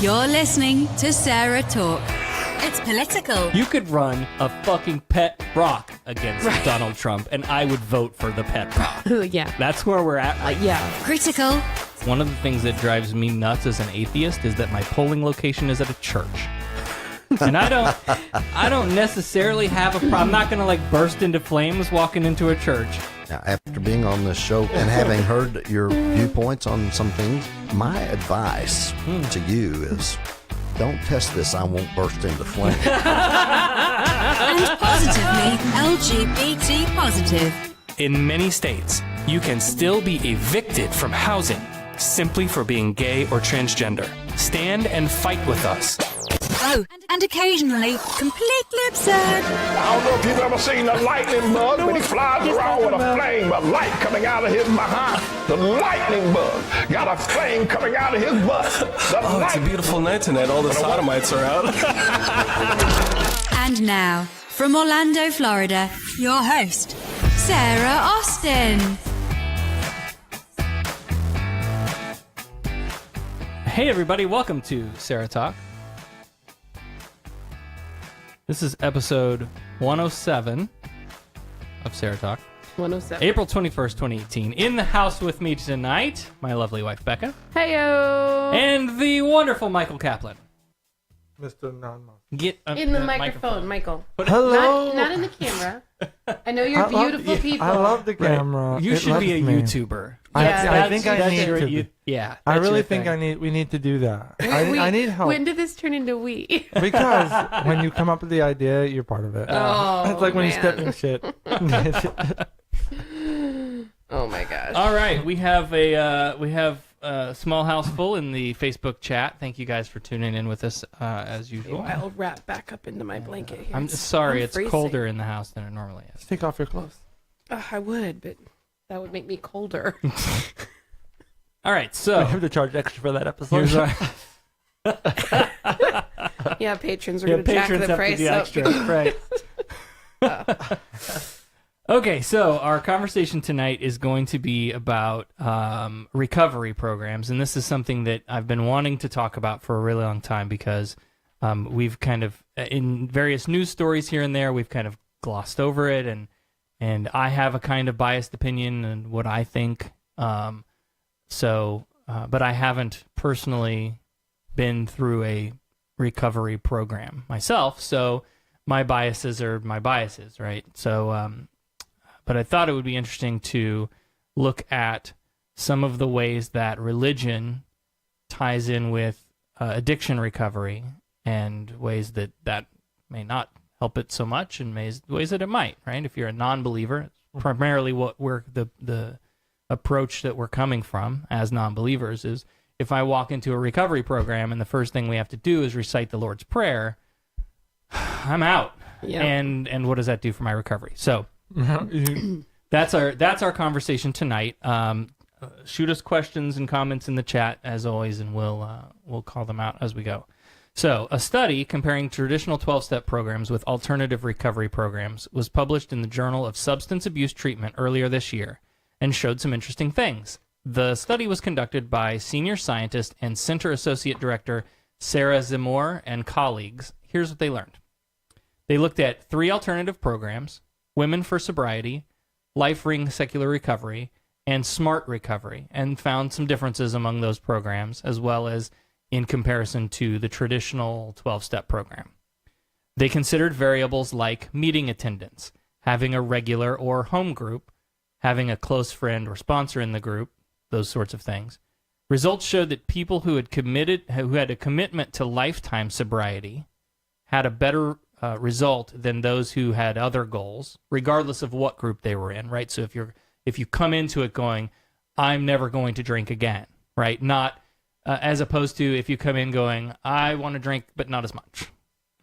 You're listening to Sarah Talk. It's political. You could run a fucking pet rock against Donald Trump, and I would vote for the pet rock. Yeah. That's where we're at right Yeah. Critical. One of the things that drives me nuts as an atheist is that my polling location is at a church. And I don't necessarily have a problem. I'm not going to like burst into flames walking into a church. Now, after being on this show and having heard your viewpoints on some things, my advice to you is don't test this. I won't burst into flames. And positively LGBT positive. In many states, you can still be evicted from housing simply for being gay or transgender. Stand and fight with us. Oh, and occasionally completely absurd. I don't know if you've ever seen a lightning bug, but he flies around with a flame of light coming out of his behind. The lightning bug got a flame coming out of his butt. It's a beautiful night tonight. All the sodomites are out. And now, from Orlando, Florida, your host, Sarah Austin. Hey everybody, welcome to Sarah Talk. This is episode 107 of Sarah Talk. 107. April 21st, 2018. In the house with me tonight, my lovely wife Becca. Heyo. And the wonderful Michael Kaplan. Mr. Non-Muslim. Get In the microphone, Michael. Hello. Not in the camera. I know you're beautiful people. I love the camera. You It should be a loves me. YouTuber. Yeah. I think I need to. Yeah. I that's really your think thing. we need to do that. I need help. When did this turn into we? Because when you come up with the idea, you're part of it. Oh, It's like when you man. step in shit. Oh my gosh. All right, we have a small house full in the Facebook chat. Thank you guys for tuning in with us as usual. I'll wrap back up into my blanket here. I'm sorry, it's freezing. colder in the house than it normally is. Take off your clothes. I would, but that would make me colder. All right, I so have to charge extra for that episode. here's our Yeah, patrons are going to jack patrons the have to price do up. extra, right? Okay, so our conversation tonight is going to be about recovery programs, and this is something that I've been wanting to talk about for a really long time because we've kind of, in various news stories here and there, we've kind of glossed over it, and I have a kind of biased opinion on what I think. But I haven't personally been through a recovery program myself, so my biases are my biases, right? So, but I thought it would be interesting to look at some of the ways that religion ties in with addiction recovery and ways that may not help it so much and ways that it might, right? If you're a non-believer, it's primarily what we're the approach that we're coming from as non-believers is if I walk into a recovery program and the first thing we have to do is recite the Lord's Prayer, I'm out. Yeah. And what does that do for my recovery? So that's our conversation tonight. Shoot us questions and comments in the chat as always, and we'll call them out as we go. So, a study comparing traditional 12-step programs with alternative recovery programs was published in the Journal of Substance Abuse Treatment earlier this year and showed some interesting things. The study was conducted by senior scientist and Center Associate Director Sarah Zimor and colleagues. Here's what they learned. They looked at 3 alternative programs: Women for Sobriety, Life Ring Secular Recovery, and Smart Recovery, and found some differences among those programs, as well as in comparison to the traditional 12-step program. They considered variables like meeting attendance, having a regular or home group, having a close friend or sponsor in the group, those sorts of things. Results showed that people who had a commitment to lifetime sobriety had a better result than those who had other goals, regardless of what group they were in, right? So if you come into it going, I'm never going to drink again, right? Not as opposed to if you come in going, I want to drink, but not as much,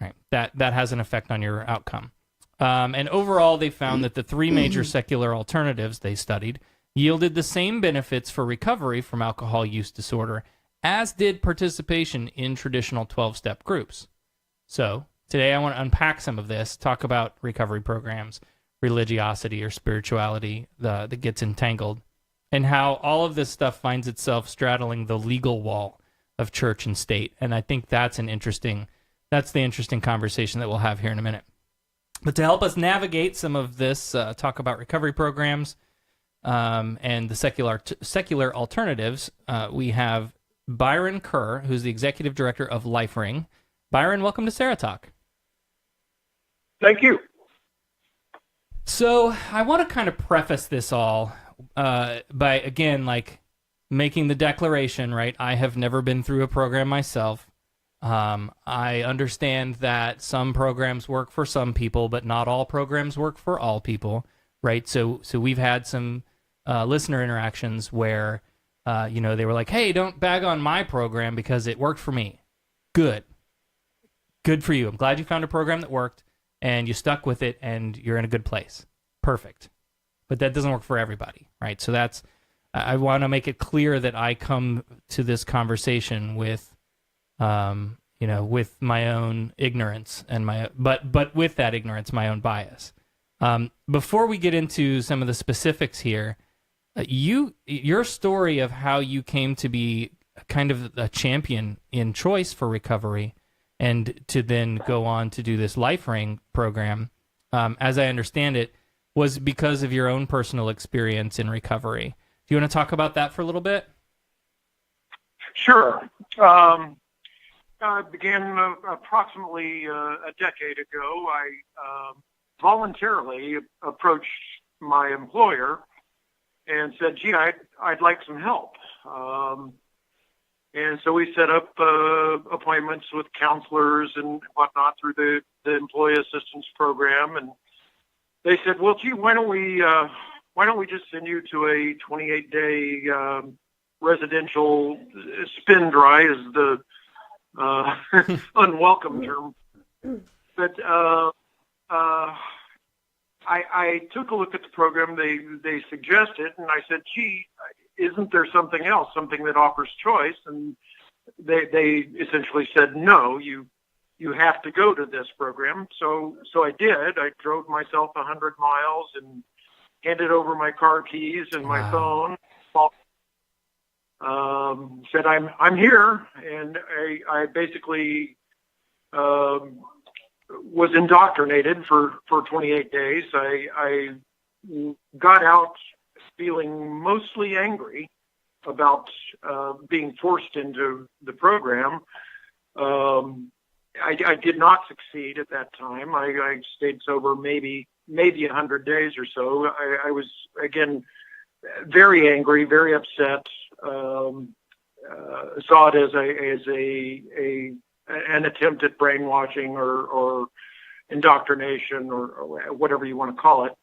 right? That has an effect on your outcome. And overall, they found that the 3 major secular alternatives they studied yielded the same benefits for recovery from alcohol use disorder as did participation in traditional 12-step groups. So today I want to unpack some of this, talk about recovery programs, religiosity or spirituality that gets entangled, and how all of this stuff finds itself straddling the legal wall of church and state. And I think that's the interesting conversation that we'll have here in a minute. But to help us navigate some of this, talk about recovery programs and the secular alternatives, we have Byron Kerr, who's the executive director of LifeRing. Byron, welcome to Sarah Talk. Thank you. So I want to kind of preface this all by, again, like making the declaration, right? I have never been through a program myself. I understand that some programs work for some people, but not all programs work for all people, right? So we've had some listener interactions where, they were like, hey, don't bag on my program because it worked for me. Good for you. I'm glad you found a program that worked and you stuck with it and you're in a good place. Perfect. But that doesn't work for everybody, right? So I want to make it clear that I come to this conversation with, with my own ignorance and but with that ignorance, my own bias. Before we get into some of the specifics here, your story of how you came to be kind of a champion in choice for recovery and to then go on to do this LifeRing program, as I understand it, was because of your own personal experience in recovery. Do you want to talk about that for a little bit? Sure. I began approximately a decade ago. I voluntarily approached my employer and said, gee, I'd like some help. And so we set up appointments with counselors and whatnot through the employee assistance program. And they said, well, gee, why don't we just send you to a 28-day residential spin dry, is the unwelcome term. But I took a look at the program they suggested, and I said, gee, isn't there something else, something that offers choice? And they essentially said, no, you have to go to this program. So I did. I drove myself 100 miles and handed over my car keys and my phone. Said I'm here, and I basically was indoctrinated for 28 days. I got out feeling mostly angry about being forced into the program. I did not succeed at that time. I stayed sober maybe 100 days or so. I was, again, very angry, very upset. Saw it as an attempt at brainwashing or indoctrination or whatever you want to call it,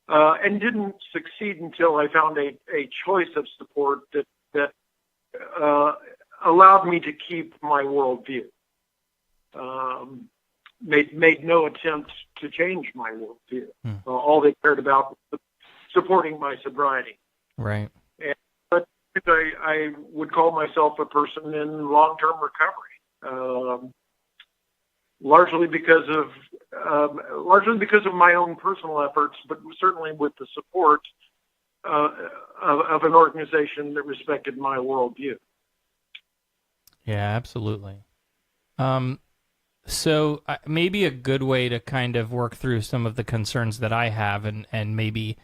and didn't succeed until I found a choice of support that allowed me to keep my worldview. Made no attempt to change my worldview. All they cared about was supporting my sobriety. Right. But I would call myself a person in long-term recovery, largely because of my own personal efforts, but certainly with the support of an organization that respected my worldview. Yeah, absolutely. So maybe a good way to kind of work through some of the concerns that I have, and maybe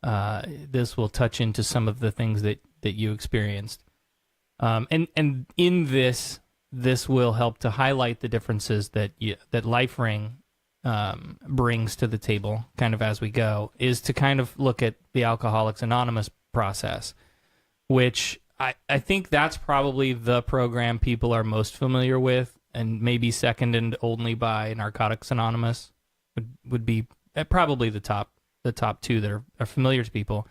this will touch into some of the things that you experienced. And in this will help to highlight the differences that LifeRing brings to the table kind of as we go, is to kind of look at the Alcoholics Anonymous process, which I think that's probably the program people are most familiar with, and maybe second and only by Narcotics Anonymous would be probably the top two that are familiar to people.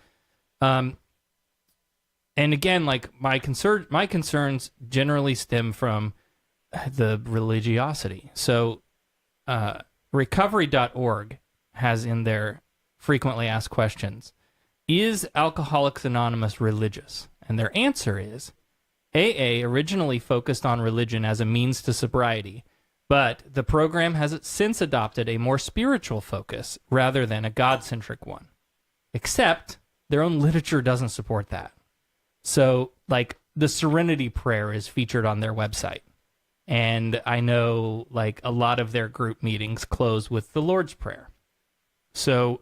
And again, like my concerns generally stem from the religiosity. So recovery.org has in their frequently asked questions, is Alcoholics Anonymous religious? And their answer is, AA originally focused on religion as a means to sobriety, but the program has since adopted a more spiritual focus rather than a God-centric one. Except their own literature doesn't support that. So, like, the Serenity Prayer is featured on their website. And I know like a lot of their group meetings close with the Lord's Prayer. So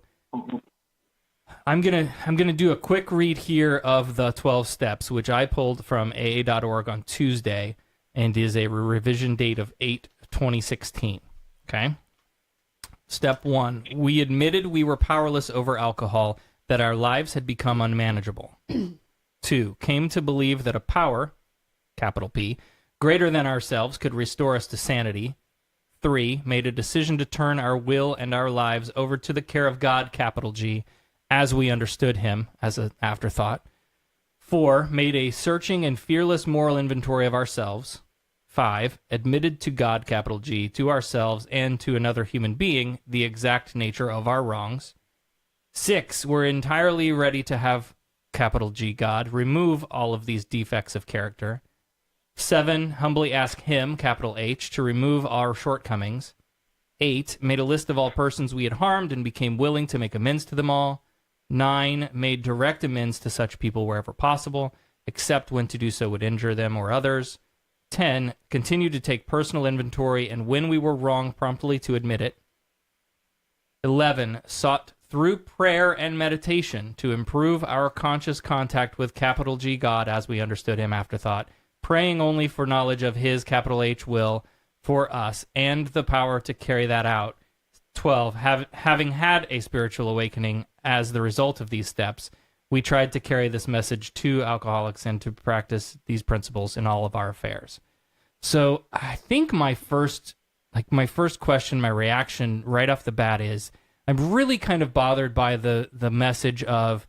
I'm gonna do a quick read here of the 12 steps, which I pulled from AA.org on Tuesday, and is a revision date of 8/2016. Okay. Step 1: we admitted we were powerless over alcohol, that our lives had become unmanageable. 2: came to believe that a power, capital P, greater than ourselves could restore us to sanity. 3: made a decision to turn our will and our lives over to the care of God, capital G, as we understood him, as an afterthought. 4: made a searching and fearless moral inventory of ourselves. 5: admitted to God, capital G, to ourselves and to another human being, the exact nature of our wrongs. 6: were entirely ready to have, capital G, God, remove all of these defects of character. 7: humbly ask him, capital H, to remove our shortcomings. 8: made a list of all persons we had harmed and became willing to make amends to them all. 9: made direct amends to such people wherever possible, except when to do so would injure them or others. 10: continued to take personal inventory, and when we were wrong, promptly to admit it. 11: sought through prayer and meditation to improve our conscious contact with capital G, God, as we understood him, afterthought, praying only for knowledge of his, capital H, will for us and the power to carry that out. 12: having had a spiritual awakening as the result of these steps, we tried to carry this message to alcoholics and to practice these principles in all of our affairs. So I think my first question, my reaction right off the bat is, I'm really kind of bothered by the message of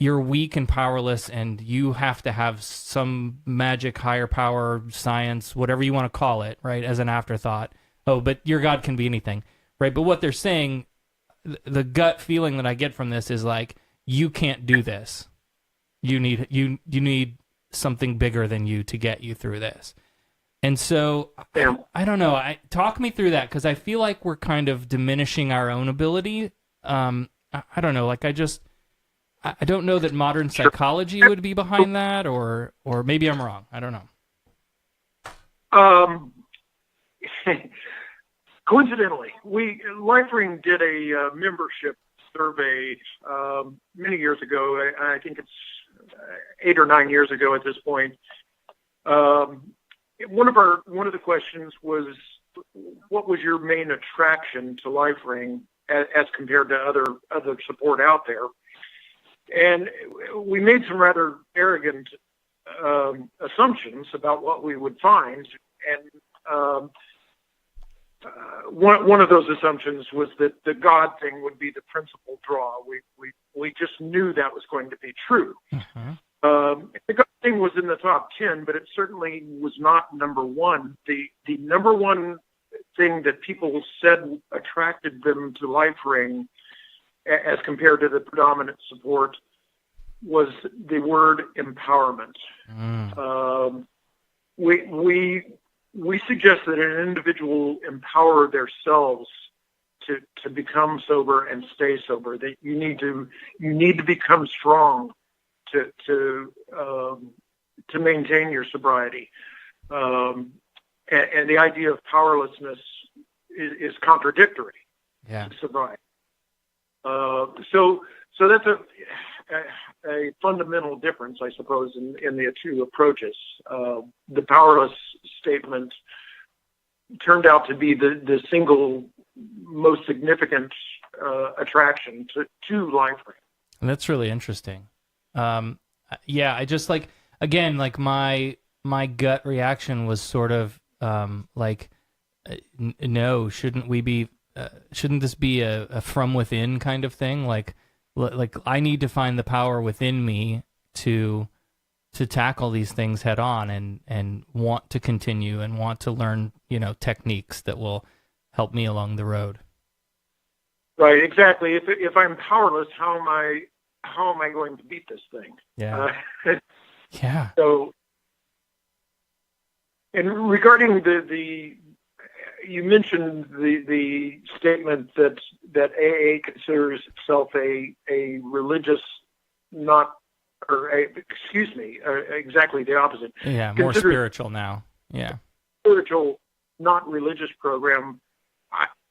you're weak and powerless and you have to have some magic, higher power, science, whatever you want to call it, right, as an afterthought. Oh, but your God can be anything, right? But what they're saying, the gut feeling that I get from this is like, you can't do this. You need something bigger than you to get you through this. And so, I don't know. Talk me through that, because I feel like we're kind of diminishing our own ability. I don't know. Like, I don't know that modern psychology would be behind that, or maybe I'm wrong. I don't know. Coincidentally, LifeRing did a membership survey many years ago. I think it's 8 or 9 years ago at this point. One of the questions was, what was your main attraction to LifeRing as compared to other support out there? And we made some rather arrogant assumptions about what we would find, and one of those assumptions was that the God thing would be the principal draw. We just knew that was going to be true. Mm-hmm. The God thing was in the top 10, but it certainly was not number one. The number one thing that people said attracted them to LifeRing as compared to the predominant support was the word empowerment. We suggest that an individual empower themselves to become sober and stay sober. That you need to become strong to maintain your sobriety. And the idea of powerlessness is contradictory to sobriety. So that's a fundamental difference, I suppose, in the two approaches. The powerless statement turned out to be the single most significant attraction to LifeRing. That's really interesting. I just again, my gut reaction was sort of no, shouldn't we be? Shouldn't this be a from within kind of thing? Like I need to find the power within me to tackle these things head on and want to continue and want to learn, techniques that will help me along the road. Right, exactly. If I'm powerless, how am I going to beat this thing? Yeah. Yeah. So, and regarding the you mentioned the statement that AA considers itself a religious, not excuse me, exactly the opposite. Yeah, more Considered spiritual now. Yeah. spiritual, not religious program.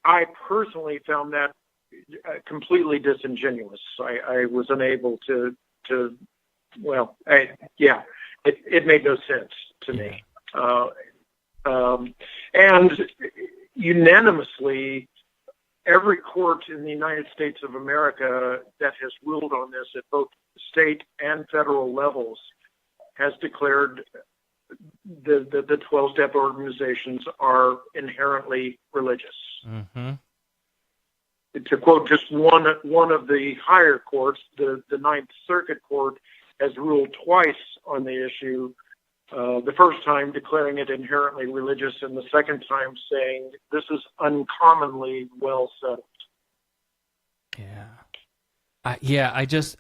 I personally found that completely disingenuous. I was unable to well, it made no sense to me. And unanimously, every court in the United States of America that has ruled on this at both state and federal levels has declared the 12-step organizations are inherently religious. Mm-hmm. To quote just one of the higher courts, the Ninth Circuit Court has ruled twice on the issue. The first time declaring it inherently religious, and the second time saying this is uncommonly well settled. Yeah. I just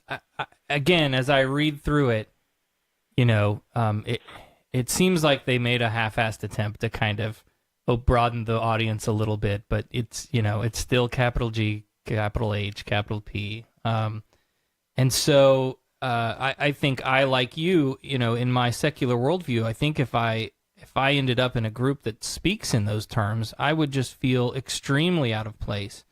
again, as I read through it, it seems like they made a half-assed attempt to kind of broaden the audience a little bit, but it's still capital G, capital H, capital P, and so I think I, like you, in my secular worldview, I think if I ended up in a group that speaks in those terms, I would just feel extremely out of place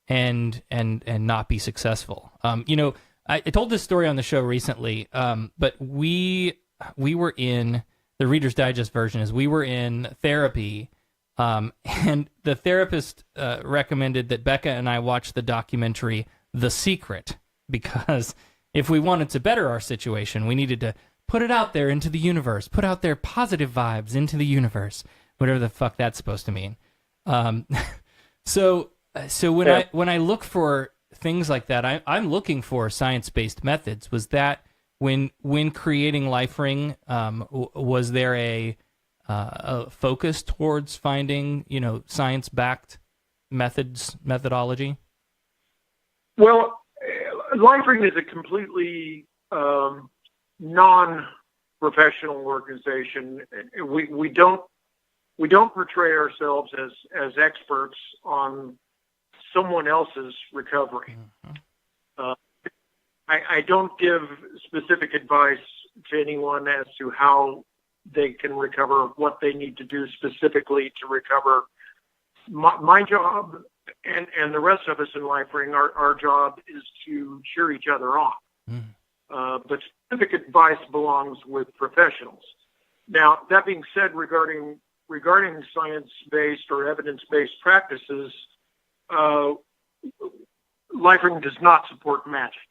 and not be successful. I told this story on the show recently, but we were in the Reader's Digest version. We were in therapy, and the therapist recommended that Becca and I watch the documentary The Secret, because if we wanted to better our situation, we needed to put it out there into the universe, put out their positive vibes into the universe, whatever the fuck that's supposed to mean. So when I look for things like that, I'm looking for science-based methods. Was that when creating LifeRing, was there a focus towards finding science-backed methodology? Well, LifeRing is a completely non-professional organization. We don't portray ourselves as experts on someone else's recovery. Mm-hmm. I don't give specific advice to anyone as to how they can recover, what they need to do specifically to recover. My job and the rest of us in LifeRing, our job is to cheer each other on. But specific advice belongs with professionals. Now, that being said, regarding science-based or evidence-based practices, LifeRing does not support magic.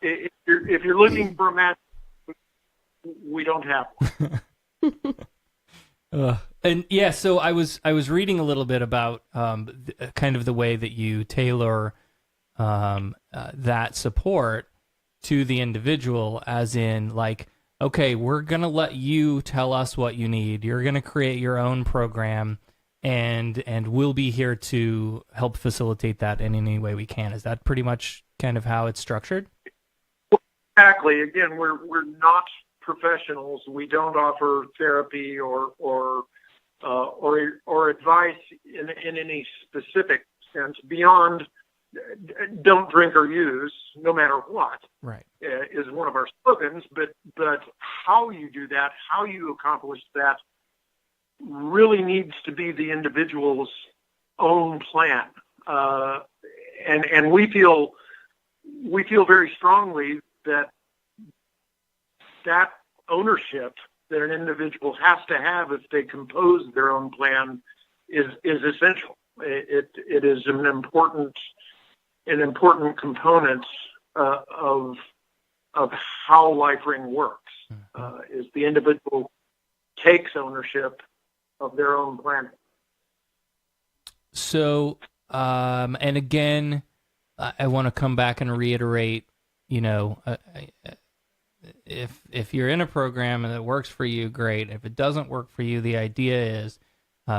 If you're looking for a magic, we don't have one. And yeah, so I was reading a little bit about kind of the way that you tailor that support to the individual, as in, like, okay, we're going to let you tell us what you need. You're going to create your own program, and we'll be here to help facilitate that in any way we can. Is that pretty much kind of how it's structured? Exactly. Again, we're not professionals. We don't offer therapy or advice in any specific sense beyond don't drink or use, no matter what. Right. Is one of our slogans, but how you do that, how you accomplish that, really needs to be the individual's own plan. And we feel very strongly that ownership that an individual has to have if they compose their own plan is essential. It is an important component of how LifeRing works. Is the individual takes ownership of their own plan. So, and again, I want to come back and reiterate, if you're in a program and it works for you, great. If it doesn't work for you, the idea is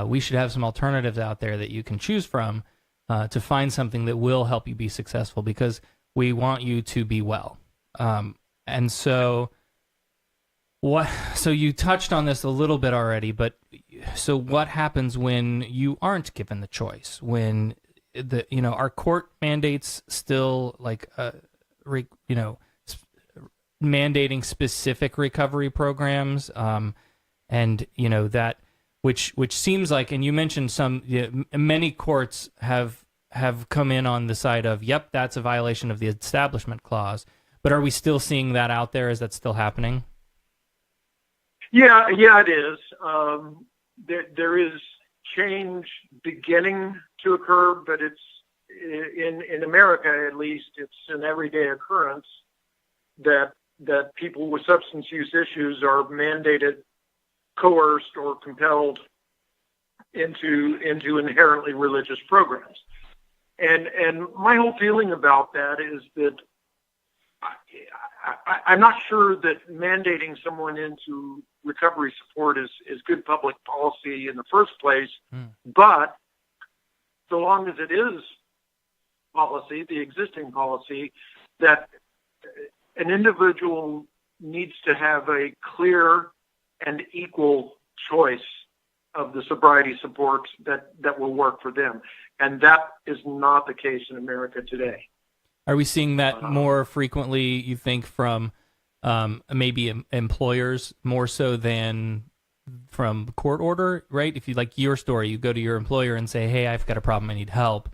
we should have some alternatives out there that you can choose from to find something that will help you be successful, because we want you to be well. And so you touched on this a little bit already, but so what happens when you aren't given the choice? When our court mandates still mandating specific recovery programs, and that which seems like, and you mentioned many courts have come in on the side of, yep, that's a violation of the Establishment Clause. But are we still seeing that out there? Is that still happening? Yeah, it is. There is change beginning to occur, but it's in America, at least, it's an everyday occurrence that people with substance use issues are mandated, coerced, or compelled into inherently religious programs. And my whole feeling about that is that I'm not sure that mandating someone into recovery support is good public policy in the first place, but so long as it is policy, the existing policy, that an individual needs to have a clear and equal choice of the sobriety support that will work for them. And that is not the case in America today. Are we seeing that more frequently, you think, from maybe employers more so than from court order, right? If you, like your story, you go to your employer and say, hey, I've got a problem, I need help.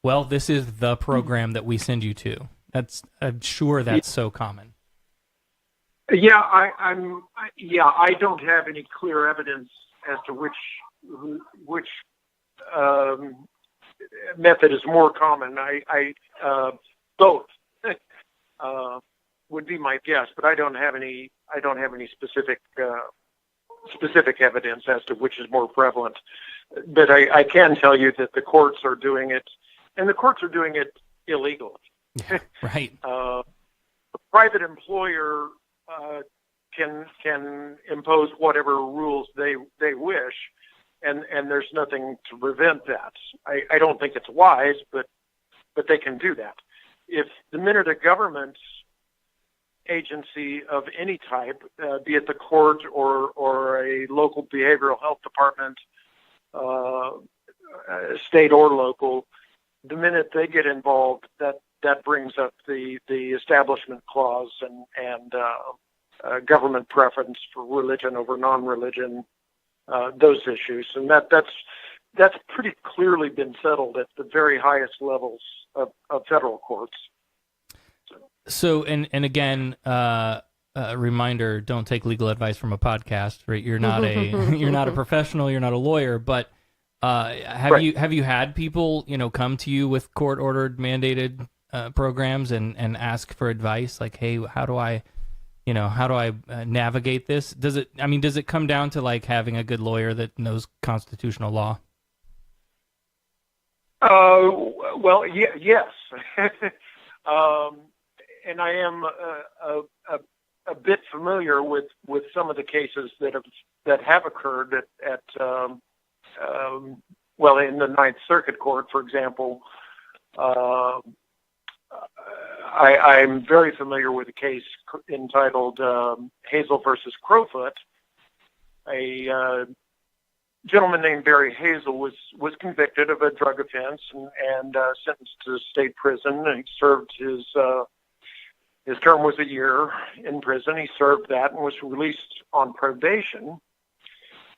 Well, this is the program that we send you to. I'm sure that's so common. Yeah, I don't have any clear evidence as to which method is more common. Both would be my guess, but I don't have any specific evidence as to which is more prevalent. But I can tell you that the courts are doing it, and the courts are doing it illegally. Yeah, right. A private employer can impose whatever rules they wish, and there's nothing to prevent that. I don't think it's wise, but they can do that. If the minute a government agency of any type, be it the court or a local behavioral health department, state or local, the minute they get involved, that brings up the Establishment Clause and government preference for religion over non-religion, those issues, and that's pretty clearly been settled at the very highest levels of federal courts. So, and again, a reminder: don't take legal advice from a podcast. Right? You're not a professional. You're not a lawyer. But have you had people come to you with court-ordered mandated programs and ask for advice? Like, hey, how do I navigate this? Does it come down to like having a good lawyer that knows constitutional law? Well, yes. And I am a bit familiar with some of the cases that have occurred at in the Ninth Circuit Court, for example. I'm very familiar with a case entitled Hazel versus Crowfoot. A gentleman named Barry Hazel was convicted of a drug offense and sentenced to state prison. And he served his term was a year in prison. He served that and was released on probation,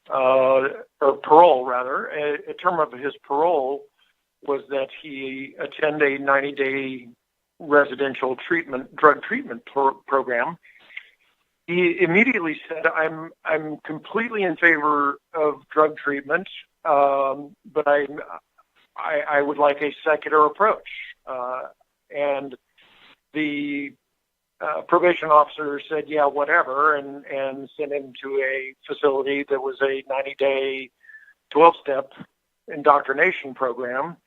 or parole rather. A term of his parole was that he attend a 90-day residential drug treatment program. He immediately said, I'm completely in favor of drug treatment, but I would like a secular approach. And the probation officer said, yeah, whatever, and sent him to a facility that was a 90-day 12-step indoctrination program.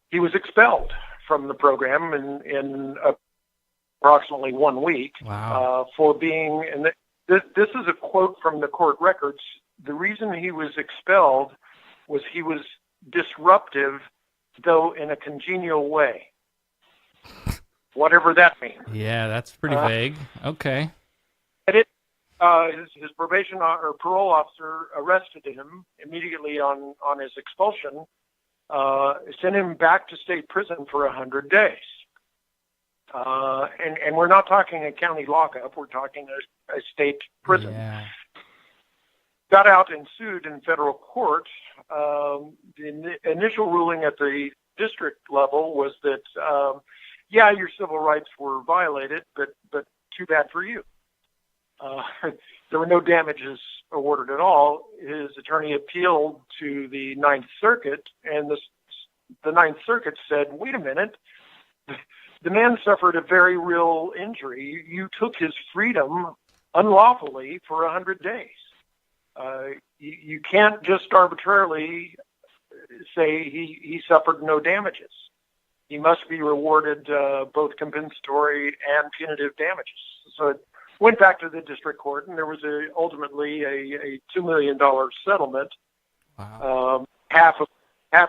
He was expelled from the program in approximately 1 week. Wow. For being, and this is a quote from the court records, the reason he was expelled was he was disruptive, though in a congenial way. Whatever that means. Yeah, that's pretty vague. Okay. His probation or parole officer arrested him immediately on his expulsion, sent him back to state prison for 100 days. And we're not talking a county lockup. We're talking a state prison. Yeah. Got out and sued in federal court. The initial ruling at the district level was that, yeah, your civil rights were violated, but too bad for you. There were no damages awarded at all. His attorney appealed to the Ninth Circuit, and the Ninth Circuit said, wait a minute, the man suffered a very real injury. You took his freedom unlawfully for 100 days. You can't just arbitrarily say he suffered no damages. He must be rewarded both compensatory and punitive damages. So it went back to the district court, and there was ultimately a $2 million settlement. Wow. Half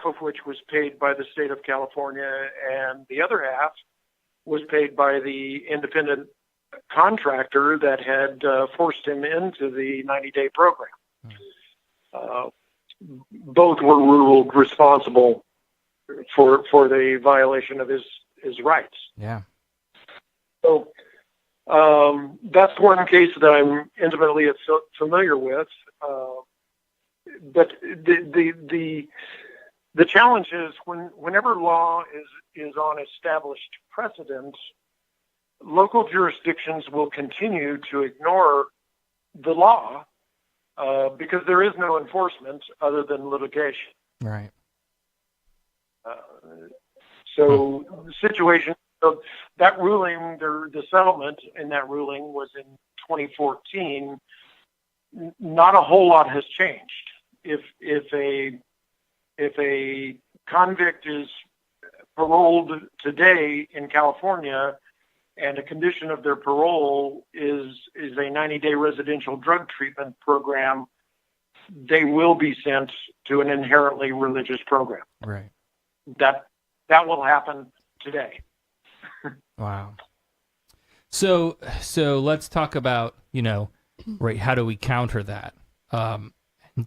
of which was paid by the state of California, and the other half was paid by the independent contractor that had forced him into the 90-day program. Both were ruled responsible for the violation of his rights. Yeah. So that's one case that I'm intimately familiar with. But the challenge is whenever law is on established precedent, local jurisdictions will continue to ignore the law because there is no enforcement other than litigation. Right. So the situation, so that ruling, the settlement in that ruling was in 2014. Not a whole lot has changed. If a convict is paroled today in California and a condition of their parole is a 90-day residential drug treatment program, they will be sent to an inherently religious program. Right. That will happen today. Wow. So let's talk about, right, how do we counter that?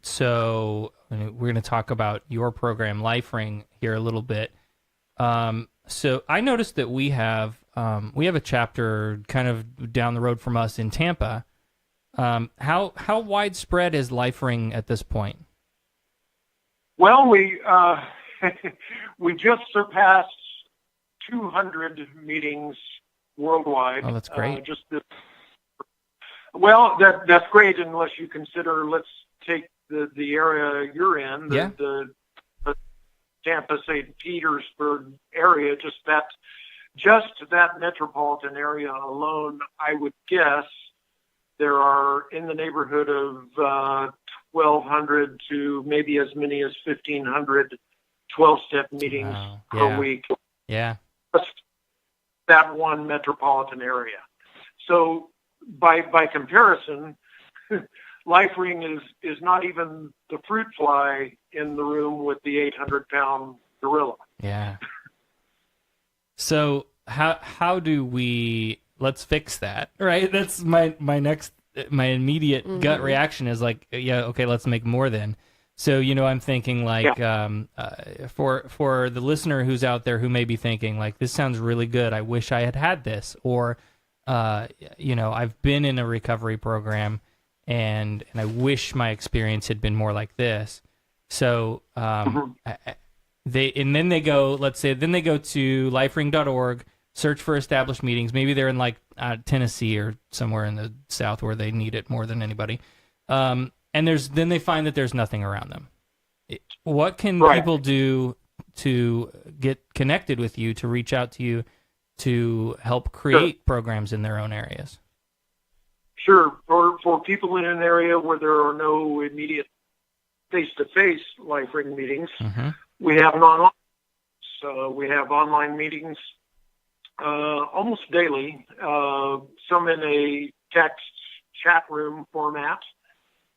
So we're going to talk about your program, LifeRing, here a little bit. So I noticed that we have a chapter kind of down the road from us in Tampa. How widespread is LifeRing at this point? Well, we just surpassed 200 meetings worldwide. Oh, that's great. That's great unless you consider, let's take the area you're in, the Tampa, St. Petersburg area, just that metropolitan area alone, I would guess there are in the neighborhood of 1,200 to maybe as many as 1,500 12-step meetings per week. Yeah. Just that one metropolitan area. So by comparison, LifeRing is not even the fruit fly in the room with the 800-pound gorilla. Yeah. So how do we, let's fix that, right? That's my immediate gut reaction is like, yeah, okay, let's make more then. So, I'm thinking like, for the listener who's out there who may be thinking like, this sounds really good. I wish I had this. Or, I've been in a recovery program and I wish my experience had been more like this. So, then they go to lifering.org, search for established meetings. Maybe they're in like Tennessee or somewhere in the South where they need it more than anybody. And then they find that there's nothing around them. What can people do to get connected with you, to reach out to you, to help create programs in their own areas? Sure. For people in an area where there are no immediate face-to-face LifeRing meetings, we have an online. So we have online meetings almost daily, some in a text chat room format,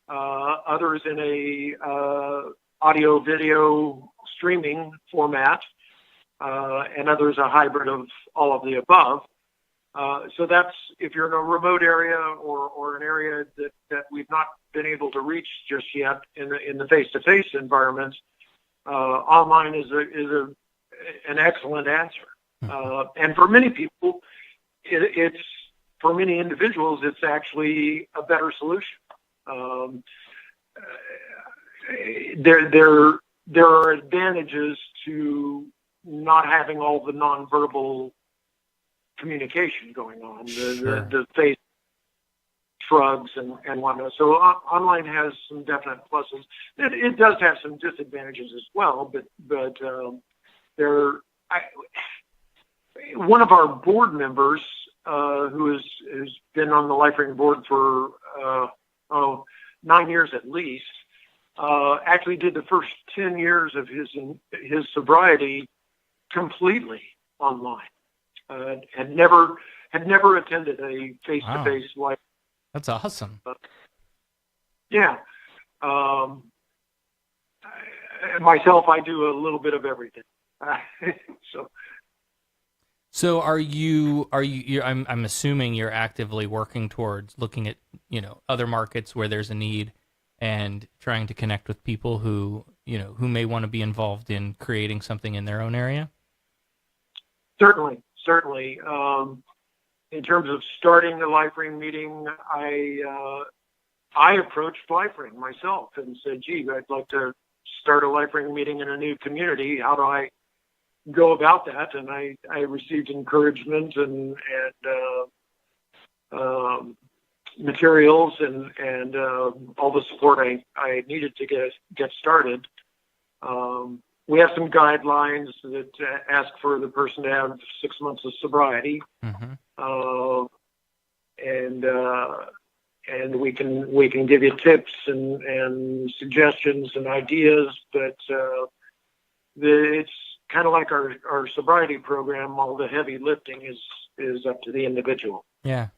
others in a audio-video streaming format, and others a hybrid of all of the above. So that's if you're in a remote area or an area that we've not been able to reach just yet in the face-to-face environment. Online is an excellent answer. And for many people, it's for many individuals, it's actually a better solution. There are advantages to not having all the nonverbal communication going on, the face shrugs and whatnot. So online has some definite pluses. It does have some disadvantages as well, but one of our board members who has been on the LifeRing board for 9 years at least, actually did the first 10 years of his sobriety completely online. Had never attended a face-to-face life. That's awesome. Yeah. Myself, I do a little bit of everything. So are you I'm assuming you're actively working towards looking at, other markets where there's a need and trying to connect with people who may want to be involved in creating something in their own area? Certainly. In terms of starting the LifeRing meeting, I approached LifeRing myself and said, gee, I'd like to start a LifeRing meeting in a new community. How do I go about that? And I received encouragement and materials and all the support I needed to get started. We have some guidelines that ask for the person to have 6 months of sobriety, and we can give you tips and suggestions and ideas, but it's kind of like our sobriety program. All the heavy lifting is up to the individual. Yeah.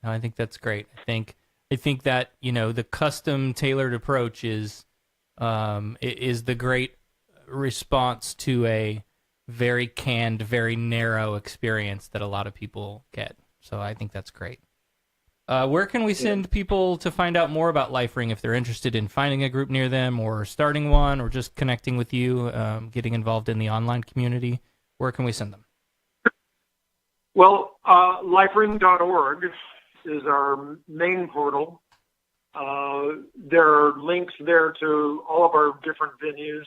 No, I think that's great. I think that, the custom tailored approach is the great response to a very canned, very narrow experience that a lot of people get. So I think that's great. Where can we send people to find out more about LifeRing if they're interested in finding a group near them or starting one or just connecting with you, getting involved in the online community? Where can we send them? Well, lifering.org is our main portal. There are links there to all of our different venues.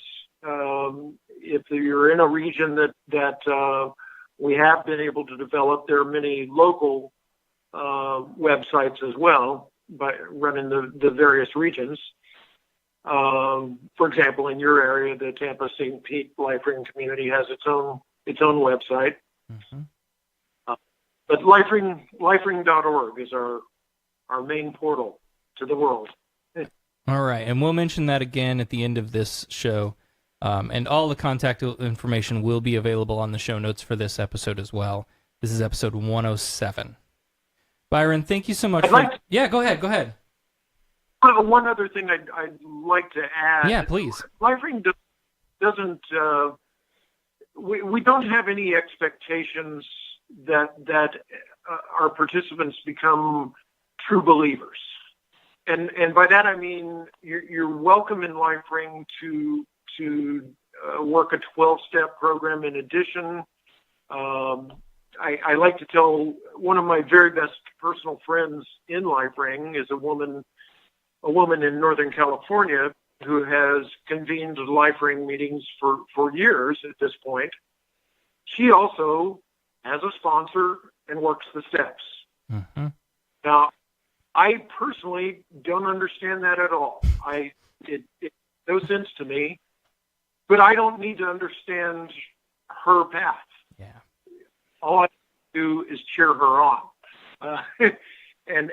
If you're in a region that we have been able to develop, there are many local websites as well, by running the various regions. For example, in your area, the Tampa St. Pete LifeRing community has its own website. But lifering.org is our main portal to the world. All right, and we'll mention that again at the end of this show. And all the contact information will be available on the show notes for this episode as well. This is episode 107. Byron, thank you so much. Yeah, go ahead. One other thing I'd like to add. Yeah, please. LifeRing doesn't. We don't have any expectations that our participants become true believers, and by that I mean you're welcome in LifeRing to work a 12-step program in addition. I like to tell one of my very best personal friends in LifeRing is a woman in Northern California who has convened LifeRing meetings for years at this point. She also has a sponsor and works the steps. Now, I personally don't understand that at all. It makes no sense to me, but I don't need to understand her path. Yeah. All I do is cheer her on, and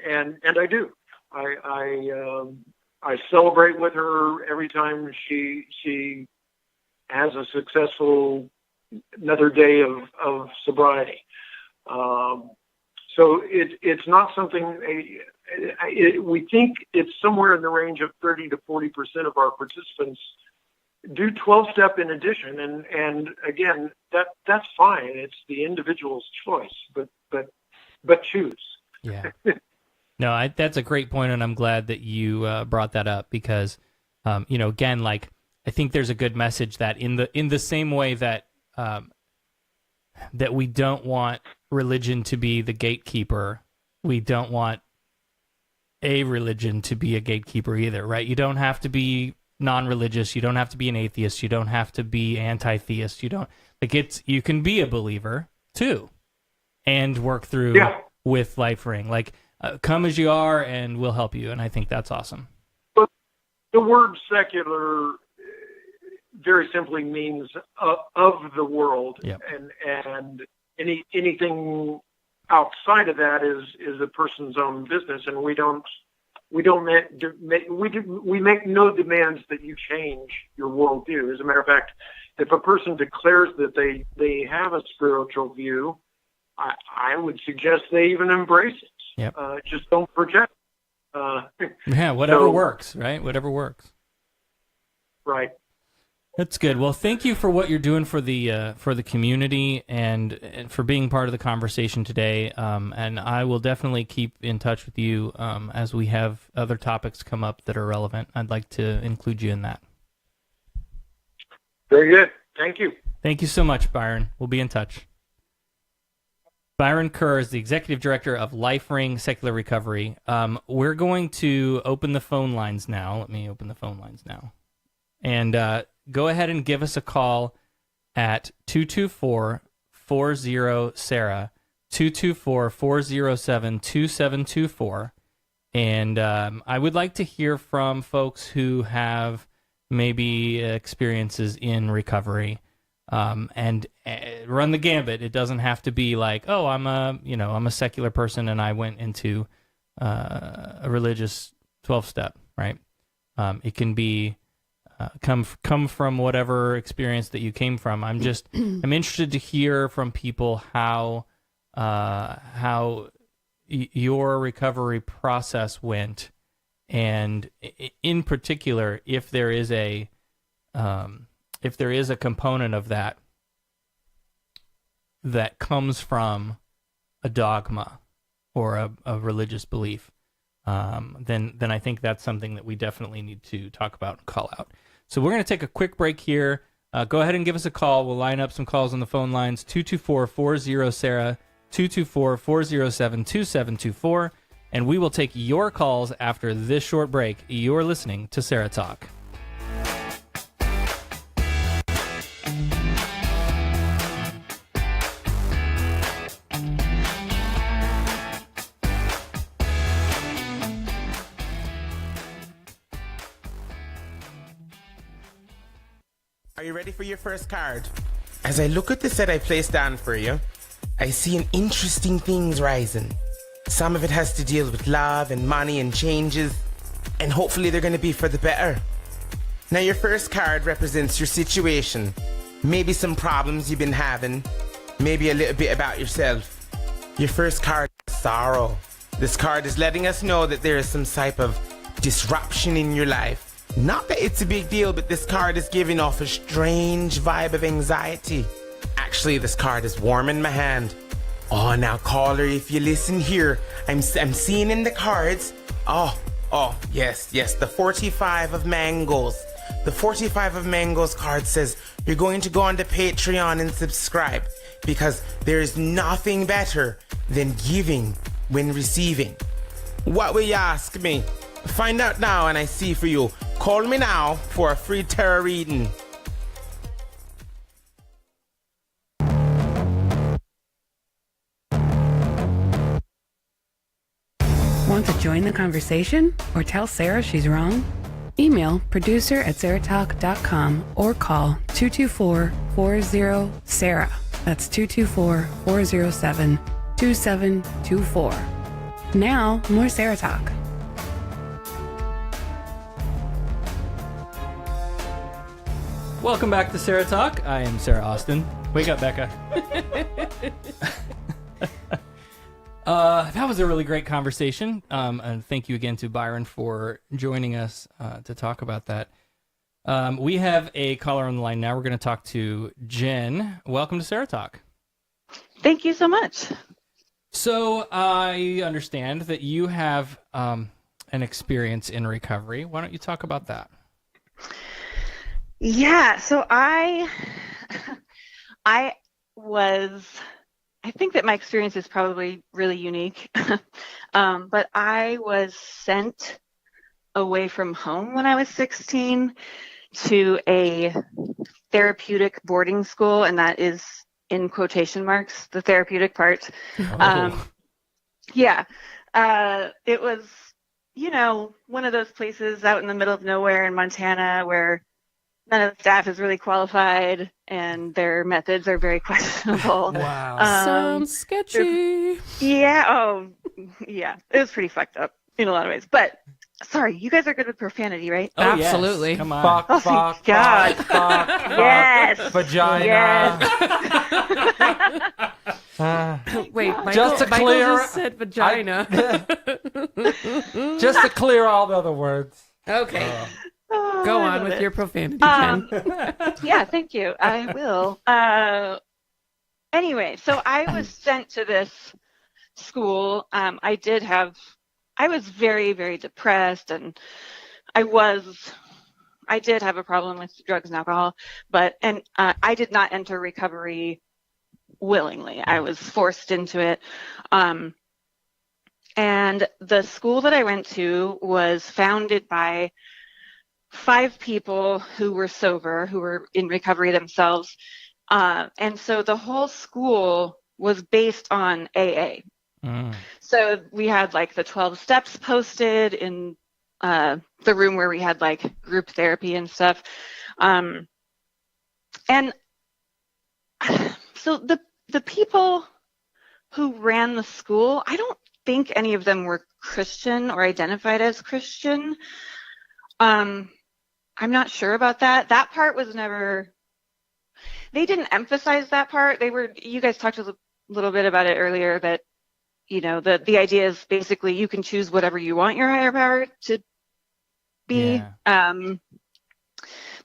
I do. I celebrate with her every time she has a successful another day of sobriety. So it's not something. We think it's somewhere in the range of 30 to 40% of our participants do 12-step in addition, and again, that's fine. It's the individual's choice, but choose. Yeah. No, that's a great point, and I'm glad that you brought that up because, again, like I think there's a good message that in the same way that that we don't want religion to be the gatekeeper, we don't want a religion to be a gatekeeper either, right? You don't have to be non-religious. You don't have to be an atheist. You don't have to be anti-theist. You don't you can be a believer too, and work through with LifeRing. Come as you are, and we'll help you. And I think that's awesome. But the word secular very simply means of the world, and anything outside of that is a person's own business, and we make no demands that you change your worldview. As a matter of fact, if a person declares that they have a spiritual view, I would suggest they even embrace it. Yep. Just don't project. Whatever works, right? Whatever works. Right. That's good. Well, thank you for what you're doing for the community and for being part of the conversation today. And I will definitely keep in touch with you as we have other topics come up that are relevant. I'd like to include you in that. Very good. Thank you. Thank you so much, Byron. We'll be in touch. Byron Kerr is the Executive Director of LifeRing Secular Recovery. We're going to open the phone lines now. Let me open the phone lines now. And go ahead and give us a call at 224-40-SARAH, 224-407-2724. And I would like to hear from folks who have maybe experiences in recovery. And run the gambit. It doesn't have to be like, oh, I'm a secular person and I went into a religious 12-step, right? It can be come from whatever experience that you came from. I'm interested to hear from people how your recovery process went, and in particular, if there is a component of that comes from a dogma or a religious belief, then I think that's something that we definitely need to talk about and call out. So we're going to take a quick break here. Go ahead and give us a call. We'll line up some calls on the phone lines, 224-40-SARAH, 224-407-2724, and we will take your calls after this short break. You're listening to Sarah Talk. Are you ready for your first card? As I look at the set I placed down for you, I see an interesting things rising. Some of it has to deal with love and money and changes, and hopefully they're going to be for the better. Now your first card represents your situation, maybe some problems you've been having, maybe a little bit about yourself. Your first card is sorrow. This card is letting us know that there is some type of disruption in your life. Not that it's a big deal, but this card is giving off a strange vibe of anxiety. Actually, this card is warm in my hand. Oh, now caller, if you listen here, I'm seeing in the cards. Oh, yes, the 45 of mangoes. The 45 of mangoes card says you're going to go on to Patreon and subscribe, because there is nothing better than giving when receiving. What will you ask me? Find out now and I see for you. Call me now for a free tarot reading. Want to join the conversation or tell Sarah she's wrong? Email producer@SarahTalk.com or call 224-40-SARAH. That's 224-407-2724. Now, more Sarah Talk. Welcome back to Sarah Talk. I am Sarah Austin. Wake up, Becca. That was a really great conversation. And thank you again to Byron for joining us to talk about that. We have a caller on the line now. We're going to talk to Jen. Welcome to Sarah Talk. Thank you so much. So I understand that you have an experience in recovery. Why don't you talk about that? Yeah, so I was I think that my experience is probably really unique. But I was sent away from home when I was 16 to a therapeutic boarding school, and that is in quotation marks, the therapeutic part. Yeah. It was, one of those places out in the middle of nowhere in Montana where none of the staff is really qualified and their methods are very questionable. Wow. Sounds sketchy. Yeah. Oh, yeah. It was pretty fucked up in a lot of ways. But sorry, you guys are good with profanity, right? Oh, absolutely. Yes. Come on. Fuck, Oh, fuck, thank God. fuck, Yes. vagina. Yes. Wait, Just to Michael clear- just said vagina. Just to clear all the other words. Okay. Oh, Go I on love with it. your profanity, Jen. Yeah, thank you. I will. Anyway, so I was sent to this school. I was very, very depressed, and I did have a problem with drugs and alcohol, and I did not enter recovery willingly. I was forced into it. And the school that I went to was founded by 5 people who were sober, who were in recovery themselves. And so the whole school was based on AA. So we had like the 12 steps posted in the room where we had like group therapy and stuff. And so the people who ran the school, I don't think any of them were Christian or identified as Christian. I'm not sure about that. That part was never, they didn't emphasize that part. You guys talked a little bit about it earlier, that, the idea is basically you can choose whatever you want your higher power to be. Yeah.